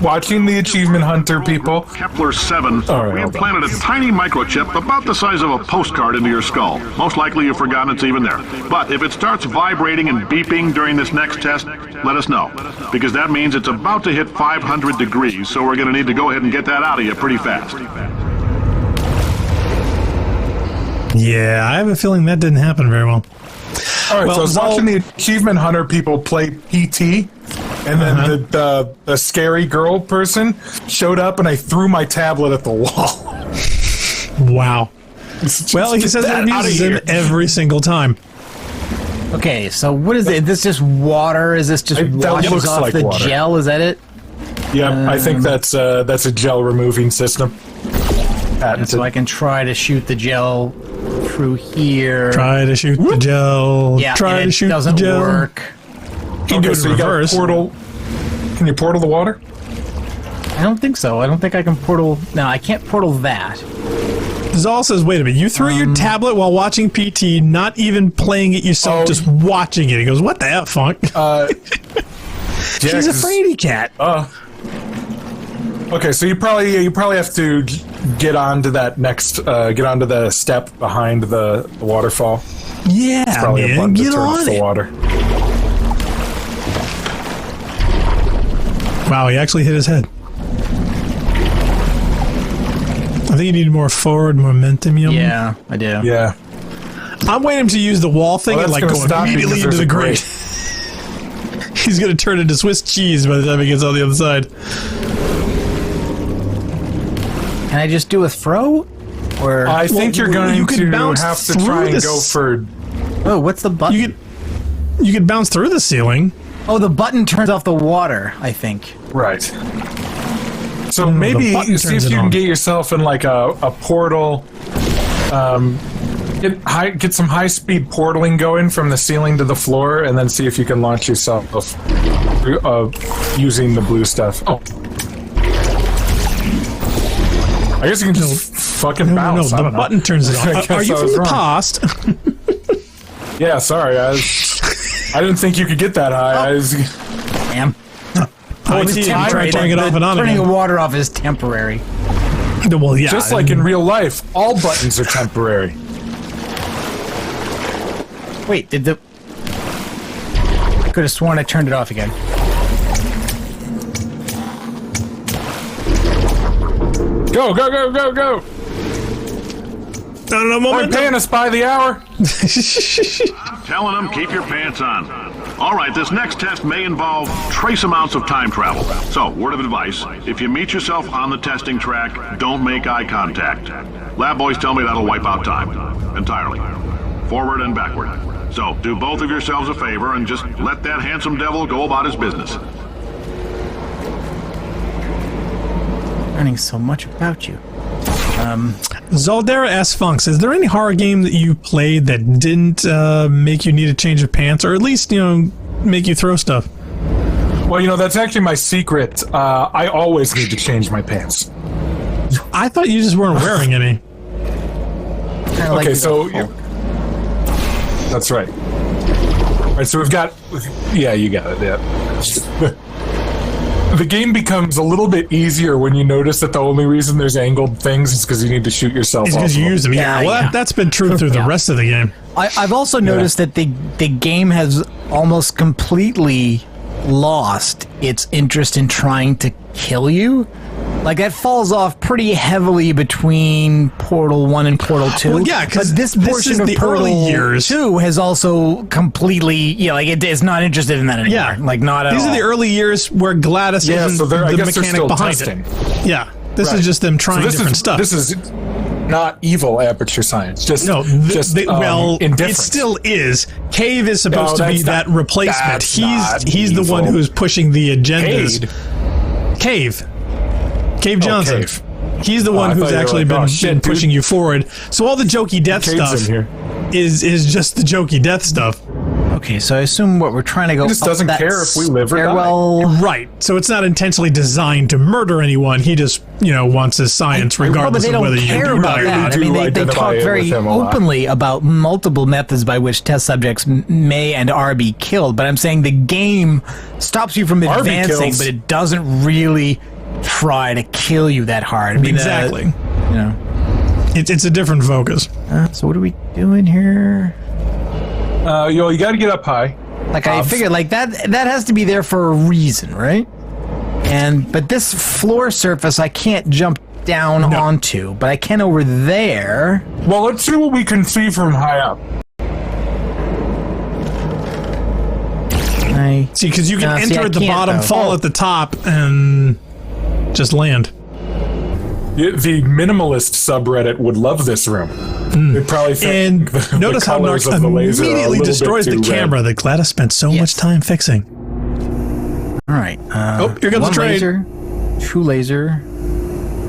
watching the Achievement Hunter people. Kepler 7, All right, we hold on. implanted a tiny microchip about the size of a postcard into your skull. Most likely you've forgotten it's even there. But if it starts vibrating and beeping during this next test, let us know. Because that means it's about to hit 500 degrees, so we're going to need to go ahead and get that out of you pretty fast. Yeah, I have a feeling that didn't happen very well. All right, Well, so I was Zal- watching the Achievement Hunter people play PT, and then the scary girl person showed up, and I threw my tablet at the wall. Wow. Well, he says that uses him every single time. Okay, so what is it? Is this just water? Is this just That washes looks off like the water. gel? Is that it? Yeah, I think that's a gel removing system. Patented. So I can try to shoot the gel through here. Try to shoot the gel. Yeah, Try and to it shoot doesn't the gel. work. You can do it so in you got a reverse. portal. Can you portal the water? I don't think so. I don't think I can portal. No, I can't portal that. Zal says, wait a minute, you threw your tablet while watching PT, not even playing it yourself, just watching it. He goes, what the F, Funk? He's a fraidy cat. Okay, so you probably have to get onto that next get onto the step behind the waterfall. Yeah, It's probably a man, button to get turn off on the it. water. Wow, he actually hit his head. I think you need more forward momentum. Yeah, I do. Yeah. I'm waiting to use the wall thing Well, and that's like gonna go stop you immediately because into the there's a grate. He's going to turn into Swiss cheese by the time he gets on the other side. Can I just do a throw? Or I think you're going you could to bounce have to through try and this- go for. oh, what's the button? You could bounce through the ceiling. Oh, the button turns off the water, I think. Right. So the maybe button see turns if it you on. can get yourself in like a portal. Get some high speed portaling going from the ceiling to the floor, and then see if you can launch yourself using the blue stuff. Oh, I guess you can just fucking No, bounce. no, I the don't know. button turns it I on. guess Are you I from was the wrong. past? Yeah, sorry. I didn't think you could get that high. Damn. Oh, It's it's temporary. try turning it off and on Turning again. the water off is temporary. Well, yeah. Just like in real life, all buttons are temporary. Wait, did the... I could have sworn I turned it off again. Go, go, go, go, go! I don't know, I'm momentum. paying us by the hour. Telling them, keep your pants on. All right, this next test may involve trace amounts of time travel. So, word of advice, if you meet yourself on the testing track, don't make eye contact. Lab boys tell me that'll wipe out time. Entirely. Forward and backward. So, do both of yourselves a favor and just let that handsome devil go about his business. Learning so much about you. Zaldera S. Funks, is there any horror game that you played that didn't make you need a change of pants, or at least, make you throw stuff? Well, that's actually my secret. I always need to change my pants. I thought you just weren't wearing any. Kinda like Okay, the so Hulk. that's right. All right, so we've got. Yeah, you got it. Yeah. The game becomes a little bit easier when you notice that the only reason there's angled things is because you need to shoot yourself It's off. because you of them. use them. Yeah, Yeah, well, yeah. that's been true through the rest of the game. I've also noticed that the game has almost completely lost its interest in trying to kill you. Like, that falls off pretty heavily between Portal 1 and Portal 2. Well, yeah, 'cause but this this portion is of the Portal early years. 2 has also completely, it is not interested in that anymore. Yeah. Like, not at These all. are the early years where Gladys Yeah, isn't so I the guess they're mechanic still behind testing. it. Yeah, this Right. is just them trying So this different is, stuff. This is not evil aperture science. Just No, well, it indifference. still is. Cave is supposed No, to be that's that not- replacement. that's not He's the one evil. who's pushing the agendas. Cade. Cave Johnson. Cave. He's the one who's actually been pushing you forward. So all the jokey death stuff is just the jokey death stuff. Okay, so I assume what we're trying to go. He just doesn't care if we live or die. Right. So it's not intentionally designed to murder anyone. He just, wants his science regardless of whether you care do about or that. not. I mean, they talk very openly about multiple methods by which test subjects may and are be killed. But I'm saying the game stops you from advancing, but it doesn't really try to kill you that hard. I mean, exactly. It's a different focus. So what are we doing here? You got to get up high. Like I figured, like that has to be there for a reason, right? But this floor surface I can't jump down onto, but I can over there. Well, let's see what we can see from high up. See, because you can enter at the bottom, fall at the top, and just land. The minimalist subreddit would love this room. They'd probably think and notice how Narc immediately destroys the camera that Gladys spent so much time fixing. All right. Here comes the train. Laser, 2 laser,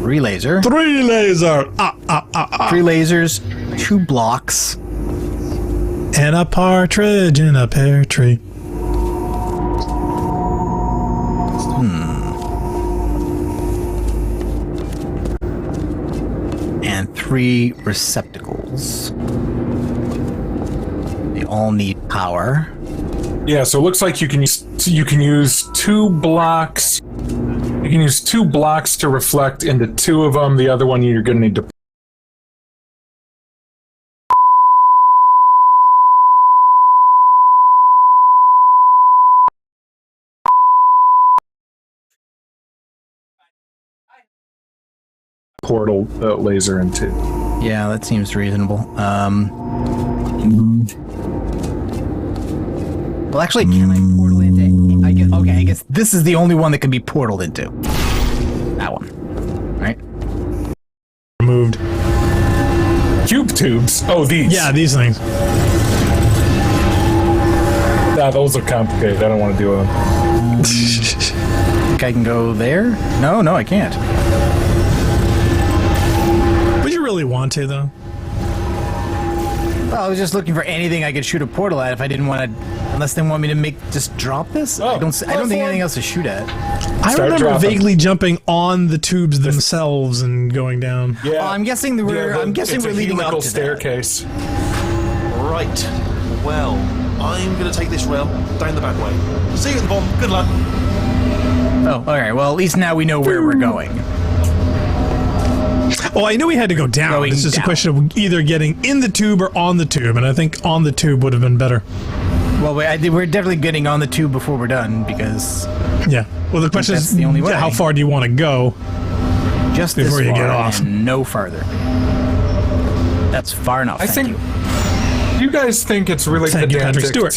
3 laser. 3 laser. 3 lasers, 2 blocks. And a partridge in a pear tree. And 3 receptacles. They all need power. Yeah, so it looks like you can use 2 blocks. You can use 2 blocks to reflect into 2 of them. The other one you're going to need to. Portal laser into. Yeah, that seems reasonable. Well, actually, can I portal into? I guess this is the only one that can be portaled into. That one, right? Removed. Cube tubes. Oh, these. Yeah, these things. Nah, those are complicated. I don't want to deal with them. Think I can go there? No, I can't. Would you really want to, though? Well, I was just looking for anything I could shoot a portal at if I didn't want to, unless they want me to just drop this. I don't think anything else to shoot at. I remember vaguely jumping on the tubes themselves and going down. Yeah, I'm guessing we're leading up to staircase. Right. Well, I'm going to take this rail down the back way. See you at the bottom. Good luck. Oh, all right. Well, at least now we know where we're going. Well, I knew we had to go down. It's just a question of either getting in the tube or on the tube, and I think on the tube would have been better. Well, we're definitely getting on the tube before we're done, because... Yeah. Well, the question is, the only way. How far do you want to go just before you get off? And no farther. That's far enough, thank you. Do you guys think it's really pedantic to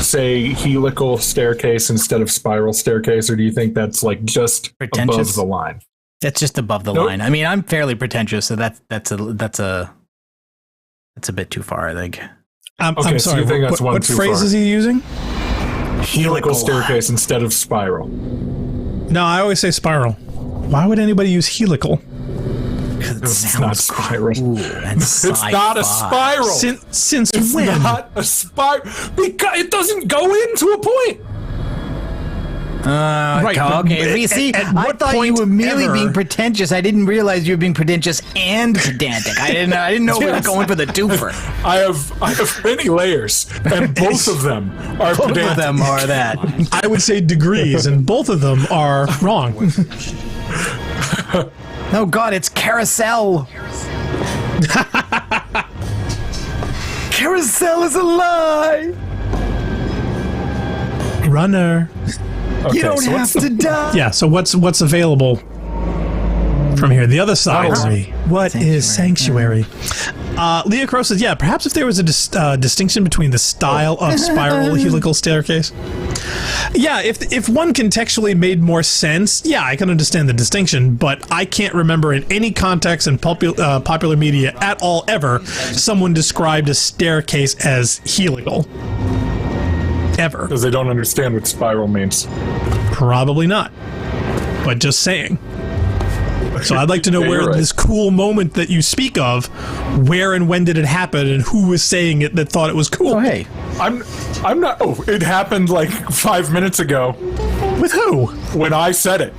say helical staircase instead of spiral staircase, or do you think that's like just above the line? That's just above the line. I mean, I'm fairly pretentious, so that's a bit too far, I think. I'm sorry. So you think that's what phrase is he using? Helical staircase instead of spiral. No, I always say spiral. Why would anybody use helical? Because it's not spiral. Cool. It's not a spiral. Since it's when? It's not a spiral. Because it doesn't go into a point. Right. Okay. See, I thought you were merely being pretentious. I didn't realize you were being pretentious and pedantic. I didn't know we were going for the twofer. I have many layers, and both of them are pedantic. Both of them are that. I would say degrees, and both of them are wrong. Oh God, it's carousel. Carousel is a lie. Runner. Okay, you don't have to die. Yeah, so what's available from here? The other side. What is Sanctuary? Leah Crow says, yeah, perhaps if there was a distinction between the style of spiral helical staircase. Yeah, if one contextually made more sense, yeah, I can understand the distinction, but I can't remember in any context in popular media at all ever someone described a staircase as helical. Ever. Because they don't understand what spiral means. Probably not. But just saying. So I'd like to know Yeah, where you're right. this cool moment that you speak of, where and when did it happen, and who was saying it that thought it was cool? Oh, hey. I'm not. Oh, it happened like 5 minutes ago With who? when I said it.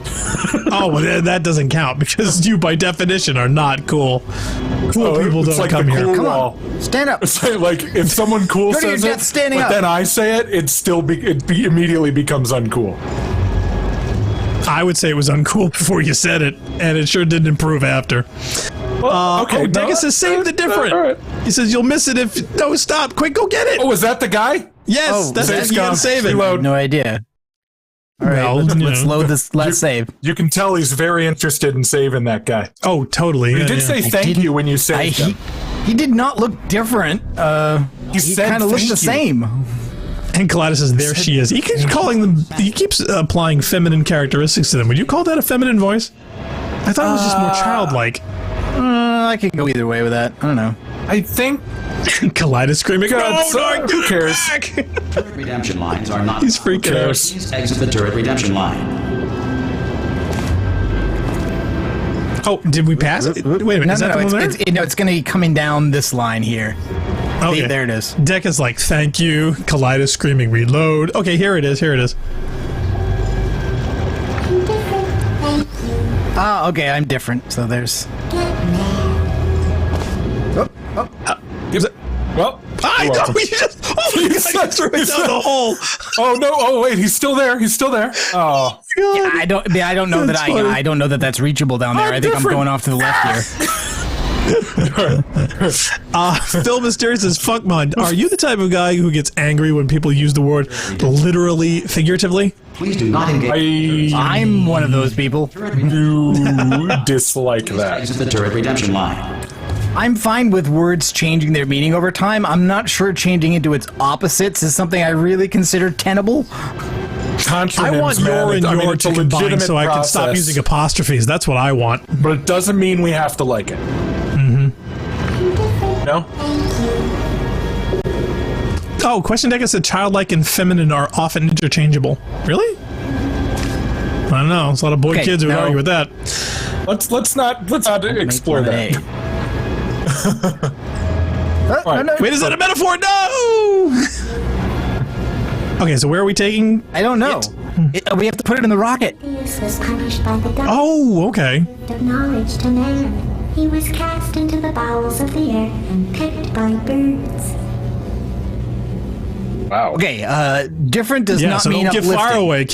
Oh, well, then that doesn't count because you, by definition, are not cool. Cool people It's don't like come the here. cool Come wall. on. Stand up. It's like if someone cool Go to your says death it, standing but up. then I say it, it immediately becomes uncool. I would say it was uncool before you said it, and it sure didn't improve after. Well, okay, oh, Degas says save the different. all right. He says you'll miss it if... No, stop. Quick, go get it. Oh, is that the guy? Yes, Oh, that's save's it. You gotta gone. save it. Reload. No idea. All right, No, let's no. load this last save. You can tell he's very interested in saving that guy. Oh, totally. He Yeah, did yeah. say thank you when you saved him. He did not look different. He said kind of looked thank the you. same. And Kaleidos says, there she is. He keeps calling them... He keeps applying feminine characteristics to them. Would you call that a feminine voice? I thought it was just more childlike. I could go either way with that. I don't know. I think Kaleidos screaming, God, "No, so- no, who cares?" Turret redemption lines are not. He's freaking out. Please exit the turret redemption line. Oh, did we pass it? Wait a minute, is that the one there? It's going to be coming down this line here. Okay. There it is. Deck is like, thank you. Kaleidos screaming, reload. Okay, here it is. Here it is. Ah, okay, I'm different. So there's. Well, I you're know. welcome. You just. Oh my God! You threw it down the hole. Oh no! Oh wait, he's still there. He's still there. Oh, Yeah, I don't know That's that funny. I don't know that that's reachable down there. I'm I think different. I'm going off to the left here. Phil Mysterious says, Funkmon, are you the type of guy who gets angry when people use the word literally, figuratively? Please do not engage. I'm one of those people. you dislike that. Exit the turret redemption line. I'm fine with words changing their meaning over time. I'm not sure changing into its opposites is something I really consider tenable. Contronyms, I want man. your and I mean, your it's to a combine legitimate so I can stop process, using apostrophes. That's what I want. but it doesn't mean we have to like it. No. Oh, question deck said childlike and feminine are often interchangeable. Really? I don't know. There's a lot of boy Okay, kids who would no. argue with that. Let's not explore that. No. Wait, is that a metaphor? No! Okay, so where are we taking? I don't know. We have to put it in the rocket. Zeus was punished by the dark Oh, okay. of knowledge to man. He was cast into the bowels of the earth and picked by birds. Wow. Okay, different does Yeah, not so mean don't get uplifting. far away, kid.